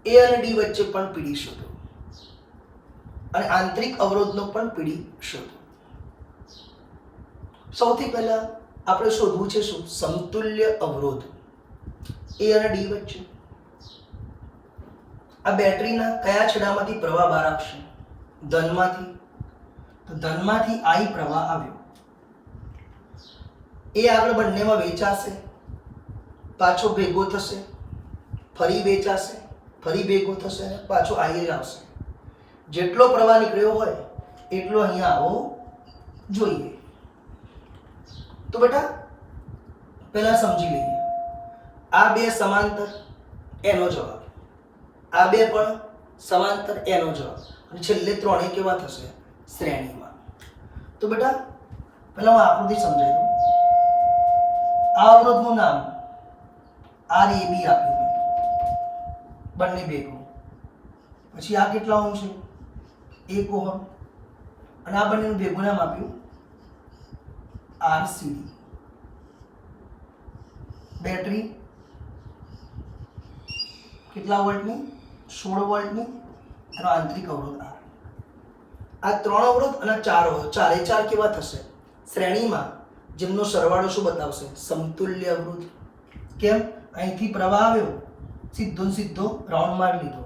A અને D વચ્ચે પણ પીડી શોધો અને આંતરિક અવરોધનો પણ પીડી શોધો. સૌથી પહેલા આપણે શોધવું છે શું? સમતુલ્ય અવરોધ A અને D વચ્ચે. આ બેટરીના કયા છેડામાંથી પ્રવાહ બહાર આવશે? ધનમાંથી. તો ધનમાંથી I પ્રવાહ આવ્યો. એ આગળ બંનેમાં વેચાશે, પાછો ભેગો થશે, ફરી વેચાશે, ફરી ભેગો થશે અને પાછો I આવશે. જેટલો પ્રવાહ નીકળ્યો હોય એટલો અહીંયા આવવો જોઈએ. તો બેટા પહેલા સમજી લઈએ. આ બે સમાંતર, એનો જવાબ. આ બે પણ સમાંતર, એનો જવાબ. અને છેલ્લે ત્રણેય કેવા થશે? શ્રેણીમાં. તો બેટા પહેલા હું આકૃતિ સમજાવી દઉં. આ અવરોધનું નામ RAB આપ્યું, બંને ભેગું. પછી આ કેટલા ઓહમ છે? 1 ઓહમ. અને આ બંનેનું ભેગું નામ આપ્યું RCD. બેટરી કેટલા વોલ્ટની? 16 વોલ્ટની. એનો આંતરિક અવરોધ R. આ 3 અવરોધ અને 4 અવરોધ, ચારે ચાર કેવા થશે? શ્રેણીમાં, જેમનો સરવાળો શું બતાવશે? સમતુલ્ય અવરોધ. કેમ? અહીંથી પ્રવાહ આવ્યો, સીધો સીધો રાઉન્ડ મારી લીધો,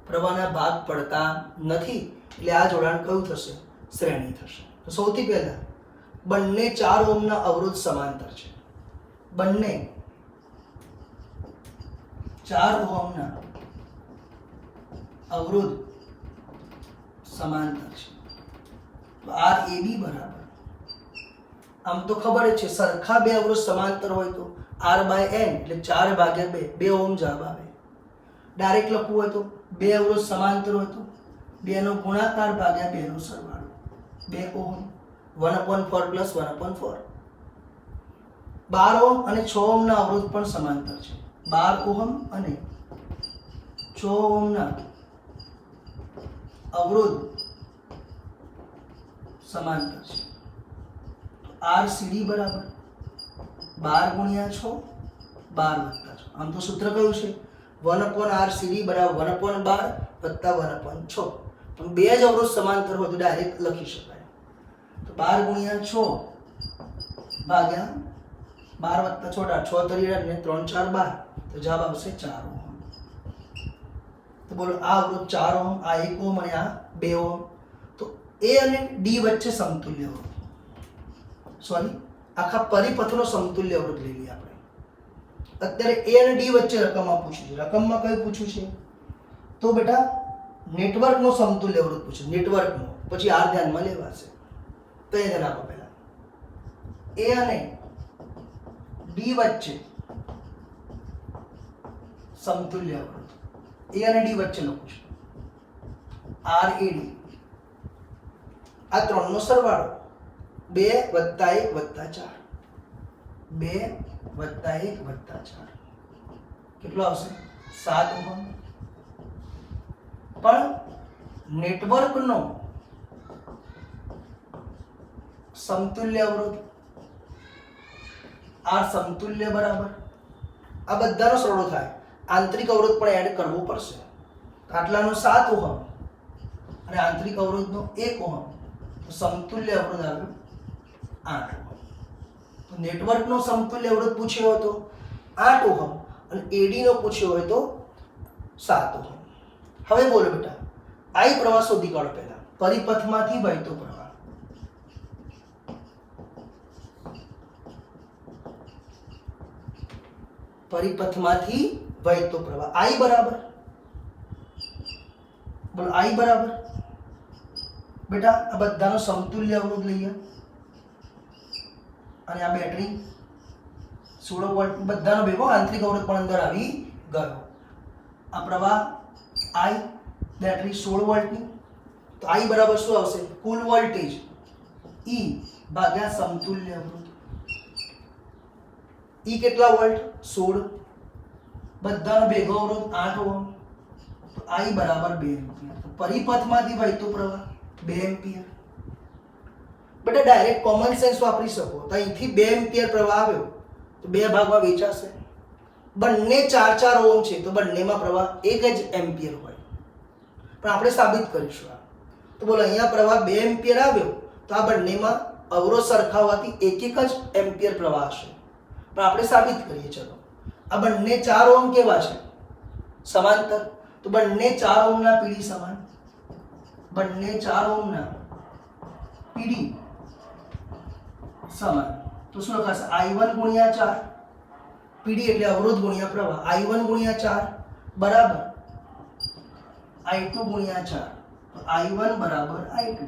પ્રવાહના ભાગ પડતા નથી, એટલે આ જોડાણ કયું થશે? શ્રેણી થશે. તો સૌથી પહેલા બંને 4 ઓહમના અવરોધ સમાંતર છે. બંને 4 ઓહમના અવરોધ સમાંતર છે. તો RAB બરાબર, આમ તો ખબર જ છે, સરખા બે અવરોધ સમાંતર હોય તો R/N એટલે 4/2, 2 ઓહમ જવાબ આવે. ડાયરેક્ટ લખવું હોય તો બે અવરોધ સમાંતર હોય તો 2 નો ગુણાકાર ભાગ્યા 2 નો સરવાળો, 2 ઓહમ. 1/4 + 1/4. 12 ઓહમ અને 6 ઓહમના અવરોધ પણ સમાંતર છે. 12 ઓહમ અને 6 ઓહમના અવરોધ સમાંતર છે. આર સીડી બરાબર 12 ગુણ્યા 6 12 વત્તા 6. આમ તો સૂત્ર કયું છે 1/r સીડી બરાબર 1/12 વત્તા 1/6. તો બે જ અવરોધ સમાંતર હોય તો ડાયરેક્ટ લખી શકાય. તો 12 ગુણ્યા 6 ભાગ્યા 12 વત્તા 6 6 તરી 3 4 12. તો જવાબ આવશે 4 ઓહમ. તો બોલો આ અવરોધ 4 ઓહમ, આ 1 ઓહમ અને આ 2 ઓહમ. તો એ અને ડી વચ્ચે સમતુલ્ય અવરોધ, સોરી આખા પરિપથનો સમતુલ્ય અવરોધ લઈ લઈએ આપણે. અત્યારે એ અને ડી વચ્ચે રકમમાં પૂછ્યું છે. રકમમાં કયું પૂછ્યું છે? તો બેટા નેટવર્કનો સમતુલ્ય અવરોધ પૂછ્યું, નેટવર્કનો. પછી આર ધ્યાનમાં લેવાશે. તો એ ધ્યાન આપો પહેલા. એ અને ડી વચ્ચે સમતુલ્ય અવરોધ, એ અને ડી વચ્ચેનો પૂછ્યું. આર એ ડી, આ ત્રણનો સરવાળો 2 + 1 + 4, 2 + 1 + 4 કેટલો આવશે? 7 ઓહમ. પણ નેટવર્કનો સમતુલ્ય અવરોધ આ સમતુલ્ય બરાબર, આ બધાનો સરવાળો થાય, આંતરિક અવરોધ પણ એડ કરવો પડશે. આટલાનો 7 ઓહમ અને આંતરિક અવરોધનો 1 ઓહમ, તો સમતુલ્ય અવરોધ આવ્યો 8 ઓહમ. તો નેટવર્કનો સમતુલ્ય અવરોધ પૂછ્યો હતો 8 ઓહમ અને એડી નો પૂછ્યો હોય તો 7 ઓહમ. હવે બોલો બેટા, આઈ પ્રવાહ શોધી કાઢો. પહેલા પરિપથમાંથી વહેતો પ્રવાહ. પરિપથમાંથી વહેતો પ્રવાહ આઈ બરાબર, બોલો આઈ બરાબર બેટા આ બધાનો સમતુલ્ય અવરોધ લઈએ અને આ બેટરી 16 વોલ્ટ બધાનો ભેગો આંતરિક અવરોધ પણ અંદર આવી ગયો. આ પ્રવાહ આઈ બેટરી 16 વોલ્ટની, તો આઈ બરાબર શું આવશે? કુલ વોલ્ટેજ ઈ ભાગ્યા સમતુલ્ય અવરોધ. ઈ કેટલા વોલ્ટ? 16. બધાનો ભેગો અવરોધ 8 ઓહમ, તો આઈ બરાબર 2 એમ્પિયર. તો પરિપથમાંથી વહેતો પ્રવાહ 2 એમ્પિયર. બેટા ડાયરેક્ટ કોમન સેન્સ વાપરી શકો. તો અહીંથી 2 એમ્પિયર પ્રવાહ આવ્યો તો બે ભાગમાં વેચાશે. બંને 4-4 ઓહમ છે તો બંનેમાં પ્રવાહ 1 જ એમ્પિયર હોય. પણ આપણે સાબિત કરીશું આ. તો બોલો અહીંયા પ્રવાહ 2 એમ્પિયર આવ્યો તો આ બંનેમાં અવરોધ સરખા હોવાથી 1 જ એમ્પિયર પ્રવાહ હશે. પણ આપણે સાબિત કરીએ. ચલો આ બંને 4 ઓહમ કેવા છે? સમાંતર. તો બંને 4 ઓહમના પીડી સમાન. બંને 4 ઓહમના પીડી સમાન. તો શું લખાશે? I1 ગુણ્યા 4, પીડી એટલે અવરોધ ગુણ્યા પ્રવાહ, I1 ગુણ્યા 4 બરાબર I2 ગુણ્યા 4. તો I1 બરાબર I2.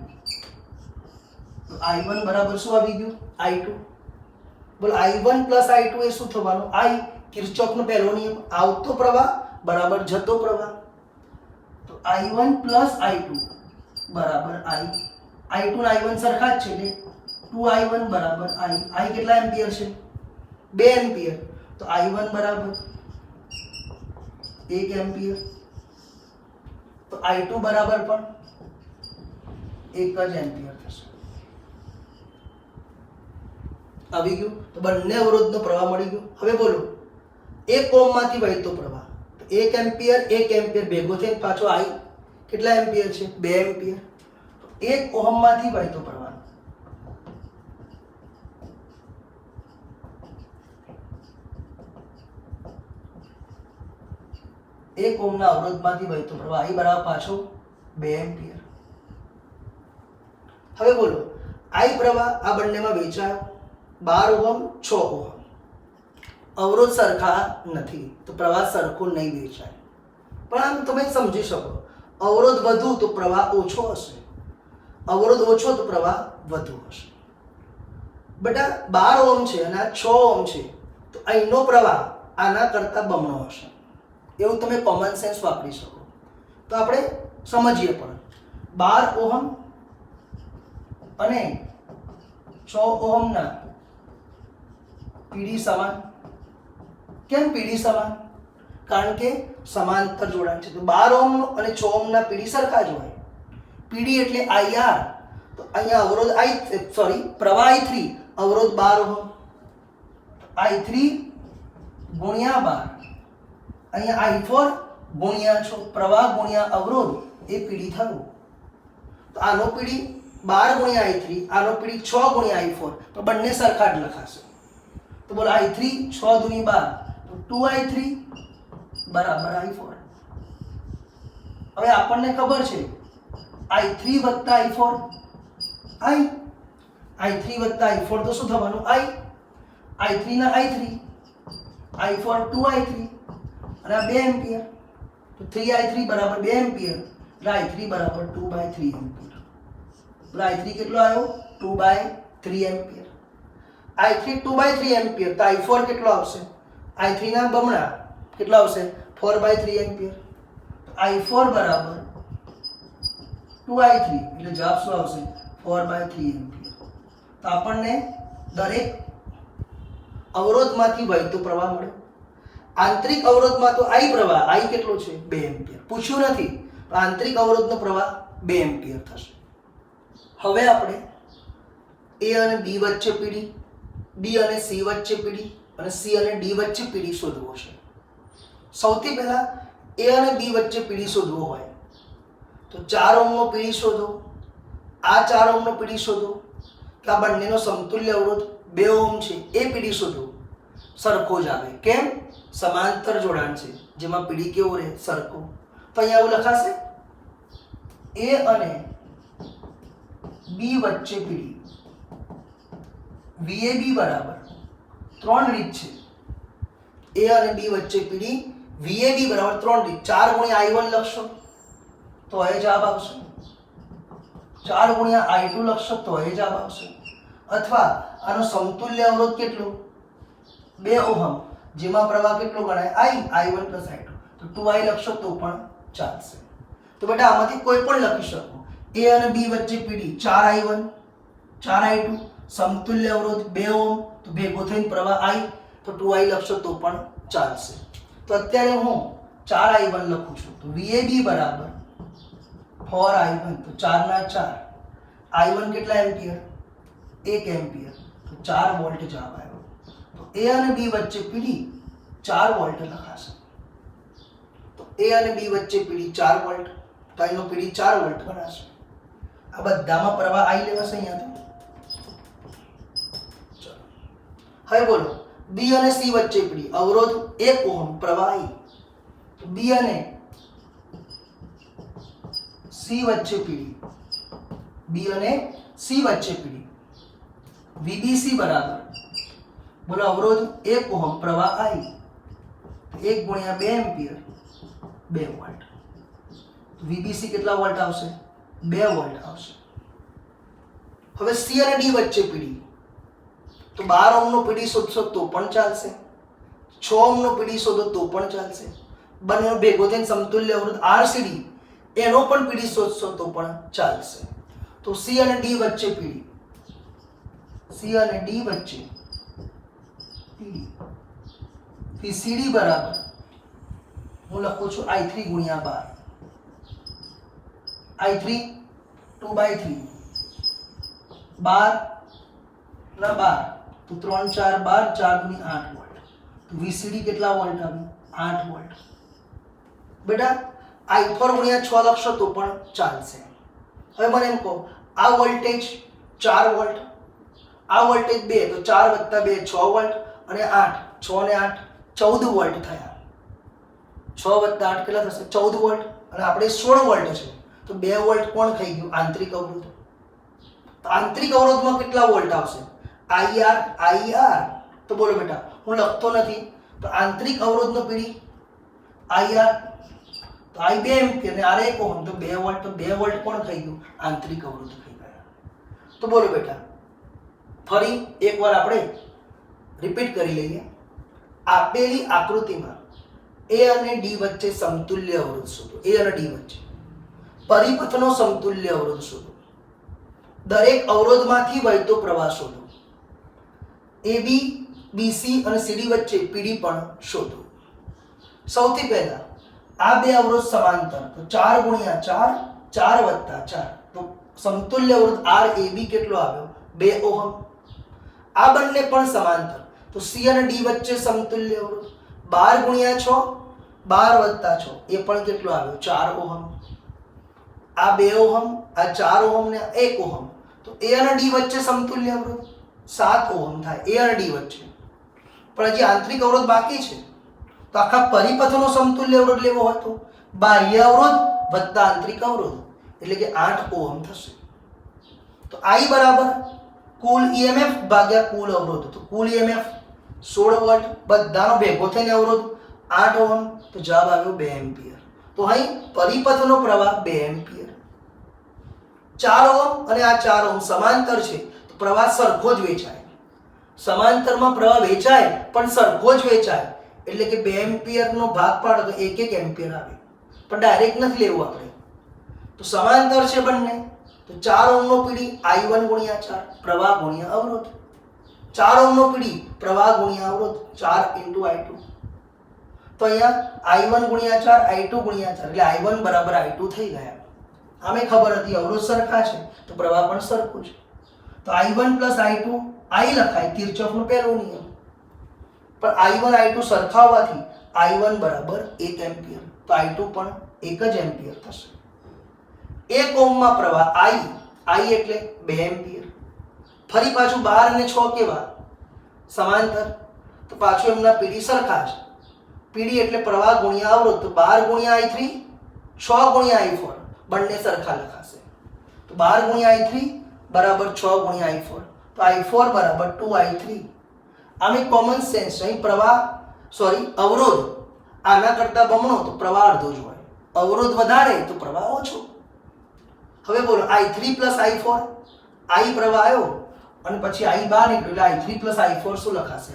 તો I1 બરાબર શું આવી ગયું? I2. બોલો I1 + I2 એ શું થવાનું? I કિર્ચોફનો પહેલો નિયમ, આવતો પ્રવાહ બરાબર જતો પ્રવાહ. તો I1 + I2 બરાબર I. I2 ને I1 સરખા જ છે એટલે 2I1 બરાબર I. I કેટલા એમ્પિયર છે? 2 એમ્પિયર. તો I1 બરાબર 1 એમ્પિયર. તો I2 બરાબર પણ 1 જ એમ્પિયર થશે. આવી ગયું. તો બંને અવરોધનો પ્રવાહ મળી ગયો. હવે બોલો 1 ઓહમમાંથી વહેતો પ્રવાહ, તો 1 એમ્પિયર 1 એમ્પિયર ભેગો થઈને પાછો I કેટલા એમ્પિયર છે? 2 એમ્પિયર. તો 1 ઓહમમાંથી વહેતો પ્રવાહ, 1 ઓહમના અવરોધમાંથી વહેતો પ્રવાહ I બરાબર પાછો 2 એમ્પિયર. હવે બોલો I પ્રવાહ આ બંનેમાં વેચાયો 12 ઓહમ 6 ઓહમ. અવરોધ સરખા નથી તો પ્રવાહ સરખો નહીં વેચાય. પણ આમ તમે સમજી શકો, અવરોધ વધુ તો પ્રવાહ ઓછો હશે, અવરોધ ઓછો તો પ્રવાહ વધુ હશે. બેટા 12 ઓહમ છે અને આ 6 ઓહમ છે તો અહીંનો પ્રવાહ આના કરતા બમણો હશે. એવું તમે કોમન સેન્સ વાપરી શકો. તો આપણે સમજીએ. પણ 12 ઓહમ અને 6 ઓહમના પીડી સમાન. કેમ પીડી સમાન? કારણ કે સમાંતર જોડાણ છે. તો 12 ઓહમ અને 6 ઓહમના પીડી સરખા જ હોય. પીડી એટલે IR, તો અહીંયા અવરોધ પ્રવાહ I3 અવરોધ 12 ઓહમ, I3 ગુણ્યા 12, અહીંયા I4 ગુણ્યા 6, પ્રવાહ ગુણ્યા અવરોધ એ પીડી થયું. તો આનો પીડી 12 ગુણ્યા I3, આનો પીડી 6 ગુણ્યા I4, તો બંને સરખા જ લખાશે. તો બોલો I3 6 દુની 12, તો 2I3 બરાબર I4. હવે આપણને ખબર છે I3 વત્તા I4 I3 વત્તા I4 તો શું થવાનું I3 ના I3, I4 2I3 અને આ 2 એમ્પિયર, તો 3I3 બરાબર 2 એમ્પિયર, એટલે I3 બરાબર 2/3 એમ્પિયર. એટલે I3 કેટલો આવ્યો 2/3 એમ્પિયર. I3 2/3 એમ્પિયર, તો I4 કેટલો આવશે I3 ના બમણા કેટલો આવશે 4/3 એમ્પિયર. I4 બરાબર 2I3, એટલે જવાબ શું આવશે 4/3 એમ્પિયર. તો આપણને દરેક અવરોધમાંથી વહેતો પ્રવાહ મળ્યો. આંતરિક અવરોધમાં તો I પ્રવાહ I કેટલો છે 2 એમ્પિયર, પૂછ્યું નથી, પણ આંતરિક અવરોધનો પ્રવાહ 2 એમ્પિયર થશે. હવે આપણે A અને B વચ્ચે પીડી, B અને C વચ્ચે પીડી અને C અને D વચ્ચે પીડી શોધવો છે. સૌથી પહેલા A અને B વચ્ચે પીડી શોધવો હોય તો 4 ઓહમનો પીડી શોધો, આ 4 ઓહમનો પીડી શોધો, કે આ બંનેનો સમતુલ્ય અવરોધ 2 ઓહમ છે એ પીડી શોધો, સરખો જ આવે. કેમ? સમાંતર જોડાણ છે જેમાં પીડી કેવો રહે સરખો. તો અહીંયા એવું લખાશે A અને B વચ્ચે પીડી VAB બરાબર 3 રીત છે. A અને B વચ્ચે પીડી VAB બરાબર 3 રીત. 4 ગુણ્યા I1 લખશો તો એ જવાબ આવશે, 4 ગુણ્યા I2 લખશો તો એ જવાબ આવશે, અથવા આનો સમતુલ્ય અવરોધ કેટલો 2 ઓહમ, જેમાં પ્રવાહ કેટલો ગણાય I1 + I2, તો 2I લખશો તો પણ ચાલશે. તો બેટા આમાંથી કોઈ પણ લખી શકો. A અને B વચ્ચે પીડી 4I1 4I2, સમતુલ્ય અવરોધ 2 ઓહમ, તો ભેગો થઈને પ્રવાહ I, તો 2I લખશો તો પણ ચાલશે. તો અત્યારે હું 4I1 લખું છું, તો VAB બરાબર 4I1, તો 4 ના 4, I1 કેટલા એમ્પિયર 1 એમ્પિયર, તો 4 વોલ્ટ જવાબ આવ્યો. તો A અને B વચ્ચે પીડી 4 વોલ્ટ લખાશે. તો A અને B વચ્ચે પીડી 4 વોલ્ટ, તો અહીંનો પીડી 4 વોલ્ટ બનાશે. આ બધામાં પ્રવાહ I લેવાશે અહીંયાથી. ચલો હવે બોલો B અને C વચ્ચે પીડી અવરોધ 1 ઓહમ, પ્રવાહ I. તો B અને C વચ્ચે પીડી, B અને C વચ્ચે પીડી VBC બરાબર બોલો અવરોધ 1 ઓહમ, પ્રવાહ I, 1 ગુણ્યા 2 એમ્પિયર 2 વોલ્ટ. તો VBC કેટલા વોલ્ટ આવશે 2 વોલ્ટ આવશે. હવે C અને D વચ્ચે પીડી તો 12 ઓહમનો પીડી શોધશો તો પણ ચાલશે, 6 ઓહમનો પીડી શોધો તો પણ ચાલશે, બંનેનો ભેગો થઈને સમતુલ્ય અવરોધ RCD એનો પણ પીડી શોધશો તો પણ ચાલશે. તો C અને D વચ્ચે પીડી, C અને D વચ્ચે પીડી VCD બરાબર હું લખું છું I3 ગુણ્યા 12, I3 2/3, 12 ના 12, તો 3 4 12, 4 દુની 8 વોલ્ટ, તો VCD કેટલા વોલ્ટ આવ્યું 8 વોલ્ટ. બેટા I4 ગુણ્યા 6 લખશો તો પણ ચાલશે. હવે મને એમ કહો આ વોલ્ટેજ 4 વોલ્ટ, આ વોલ્ટેજ 2, તો 4 + 2 6 વોલ્ટ, અને 8 6 ને 8 14 વોલ્ટ થયા. 6 + 8 કેટલા થશે 14 વોલ્ટ, અને આપણે 16 વોલ્ટ છે, તો 2 વોલ્ટ કોણ થઈ ગયું આંતરિક અવરોધ. તો આંતરિક અવરોધમાં કેટલા વોલ્ટ આવશે IR. તો બોલો બેટા હું લખતો નથી, તો આંતરિક અવરોધનો પીડી IR, તો I 2 એમ્પિયર અને R 1 ઓહમ, તો 2 વોલ્ટ, તો 2 વોલ્ટ કોણ થઈ ગયું આંતરિક અવરોધ થઈ ગયા. તો બોલો બેટા ફરી એકવાર આપણે રિપીટ કરી લઈએ. આપેલી આકૃતિમાં A અને D વચ્ચે સમતુલ્ય અવરોધ શોધો. A અને D વચ્ચે પરિપથનો સમતુલ્ય અવરોધ શોધો. દરેક અવરોધમાંથી વહેતો પ્રવાહ શોધો. AB, BC અને CD વચ્ચે પીડી પણ શોધો. સૌથી પહેલા આ બે અવરોધ સમાંતર, તો 4 ગુણ્યા 4, 4 વત્તા 4, તો સમતુલ્ય અવરોધ RAB કેટલો આવ્યો 2 ઓહમ. આ બંને પણ સમાંતર, તો સી અને ડી વચ્ચે સમતુલ્ય અવરોધ 12 ગુણ્યા 6, 12 વત્તા 6 એ પણ કેટલો આવ્યો 4 ઓહમ. આ 2 ઓહમ, આ 4 ઓહમ ને 1 ઓહમ, તો એ અને ડી વચ્ચે સમતુલ્ય અવરોધ 7 ઓહમ થાય એ અને ડી વચ્ચે. પણ હજી આંતરિક અવરોધ બાકી છે, તો આખા પરિપથનો સમતુલ્ય અવરોધ લેવો હોય તો બાહ્ય અવરોધ વત્તા આંતરિક અવરોધ એટલે કે 8 ઓહમ થશે. તો I બરાબર કુલ EMF ભાગ્યા કુલ અવરોધ, તો કુલ EMF 16 વોલ્ટ, બધાનો ભેગો થઈને અવરોધ 8 ઓહમ, તો જવાબ આવ્યો 2 એમ્પિયર. તો અહીં પરિપથનો પ્રવાહ 2 એમ્પિયર. 4 ઓહમ અને આ 4 ઓહમ સમાંતર છે, તો પ્રવાહ સરખો જ વેચાય. સમાંતરમાં પ્રવાહ વેચાય પણ સરખો જ વેચાય, એટલે કે 2 એમ્પિયરનો ભાગ પાડો તો 1 એમ્પિયર આવે. પણ ડાયરેક્ટ નથી લેવું આપણે, તો સમાંતર છે બંને, તો 4 ઓહમનો પીડી I1 ગુણ્યા 4 પ્રવાહ ગુણ્યા અવરોધ, 4 ઓહમનો પીડી પ્રવાહ ગુણ્યા અવરોધ 4 × I2. તો અહીંયા I1 ગુણ્યા 4 I2 ગુણ્યા 4 એટલે I1 બરાબર I2 થઈ ગયા. આમે ખબર હતી અવરોધ સરખા છે તો પ્રવાહ પણ સરખો છે, તો I1 I2 I લખાય, કિર્ચોફનો પહેલો નિયમ. પણ I1 I2 સરખા હોવાથી I1 બરાબર 1 એમ્પિયર, તો I2 પણ 1 જ એમ્પિયર થશે. 1 ઓહમમાં પ્રવાહ I એટલે 2 એમ્પિયર. ફરી પાછું 12 અને 6 કેવા સમાંતર, તો પાછું એમના પીડી સરખા છે. પીડી એટલે પ્રવાહ ગુણ્યા અવરોધ, તો 12 ગુણ્યા I3 6 ગુણ્યા I4 બંને સરખા લખાશે. તો 12 ગુણ્યા I3 બરાબર 6 ગુણ્યા I4, તો I4 બરાબર 2I3. આમે કોમન સેન્સ, અહીં પ્રવાહ અવરોધ આના કરતા બમણો તો પ્રવાહ અડધો જ હોય, અવરોધ વધારે તો પ્રવાહ ઓછો. હવે બોલો I3 + I4, I પ્રવાહ આવ્યો અને પછી I બહાર નીકળ્યો એટલે I3 + I4 શું લખાશે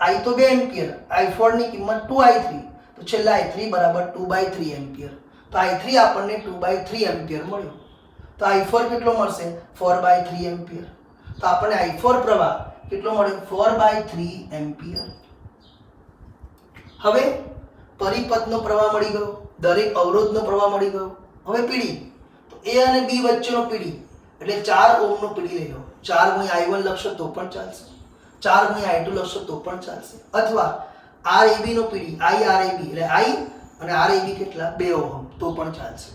I તો 2 એમ્પિયર, I4 ની કિંમત 2I3, તો છેલ્લા I3 બરાબર 2/3 એમ્પિયર. તો I3 આપણને 2/3 એમ્પિયર મળ્યો, તો I4 કેટલો મળશે 4/3 એમ્પિયર. તો આપણને I4 પ્રવાહ કેટલો મળ્યો 4/3 એમ્પિયર. હવે પરિપથનો પ્રવાહ મળી ગયો, દરેક અવરોધનો પ્રવાહ મળી ગયો. હવે પીડી, તો A અને B વચ્ચેનો પીડી એટલે 4 ઓહમનો પીડી લઈ લો. 4 ગુણ્યા I1 લખશો તો પણ ચાલશે, 4 ગુણ્યા I2 લખશો તો પણ ચાલશે, અથવા RAB નો પીડી IRAB એટલે I અને RAB કેટલા 2 ઓહમ તો પણ ચાલશે.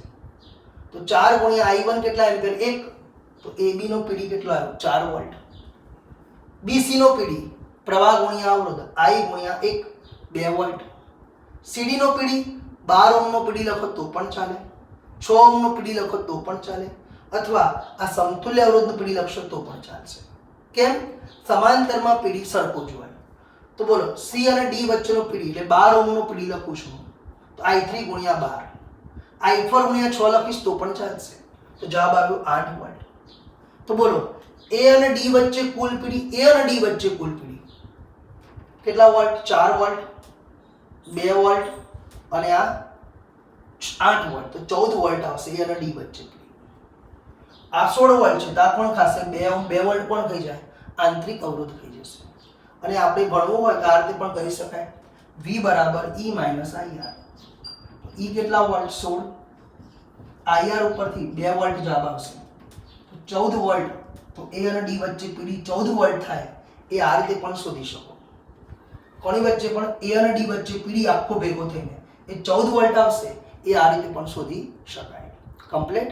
તો 4 ગુણ્યા I1 કેટલા એમ્પિયર 1, તો AB નો પીડી કેટલો આવ્યો 4 વોલ્ટ. BC નો પીડી પ્રવાહ ગુણ્યા અવરોધ I ગુણ્યા 1 2 વોલ્ટ. CD નો પીડી 12 ઓહમનો પીડી લખો તો પણ ચાલે, 6 ઓહમનો પીડી લખો તો પણ ચાલે, અથવા આ સમતુલ્ય અવરોધનો પીડી લખશો તો પણ ચાલશે. કેમ? સમાંતરમાં પીડી સરખો જ હોય. તો બોલો C અને D વચ્ચેનો પીડી એટલે 12 ઓહમનો પીડી લખું છું, તો I3 ગુણ્યા 12, I4 ગુણ્યા 6 લખીશ તો પણ ચાલશે, તો જવાબ આવ્યો 8 વોલ્ટ. તો બોલો A અને D વચ્ચે કુલ પીડી, A અને D વચ્ચે કુલ પીડી કેટલા વોલ્ટ 4 વોલ્ટ, 2 વોલ્ટ અને આ 8 વોલ્ટ, તો 14 વોલ્ટ આવશે A અને D વચ્ચે. આ 16 વોલ્ટ છે તો આ પણ ખાસે 2 વોલ્ટ પણ થઈ જાય, આંતરિક અવરોધ થઈ જશે. અને આપણે ભણવું હોય તો આ રીતે પણ કરી શકાય, V બરાબર E માઇનસ IR. E કેટલા વોલ્ટ 16, IR ઉપરથી 2 વોલ્ટ જવાબ આવશે, 14 વોલ્ટ. તો A અને D વચ્ચે પીડી 14 વોલ્ટ થાય એ આ રીતે પણ શોધી શકો. કોની વચ્ચે પણ A અને D વચ્ચે પીડી આખો ભેગો થઈને એ 14 વોલ્ટ આવશે, એ આ રીતે પણ શોધી શકાય. કમ્પ્લીટ.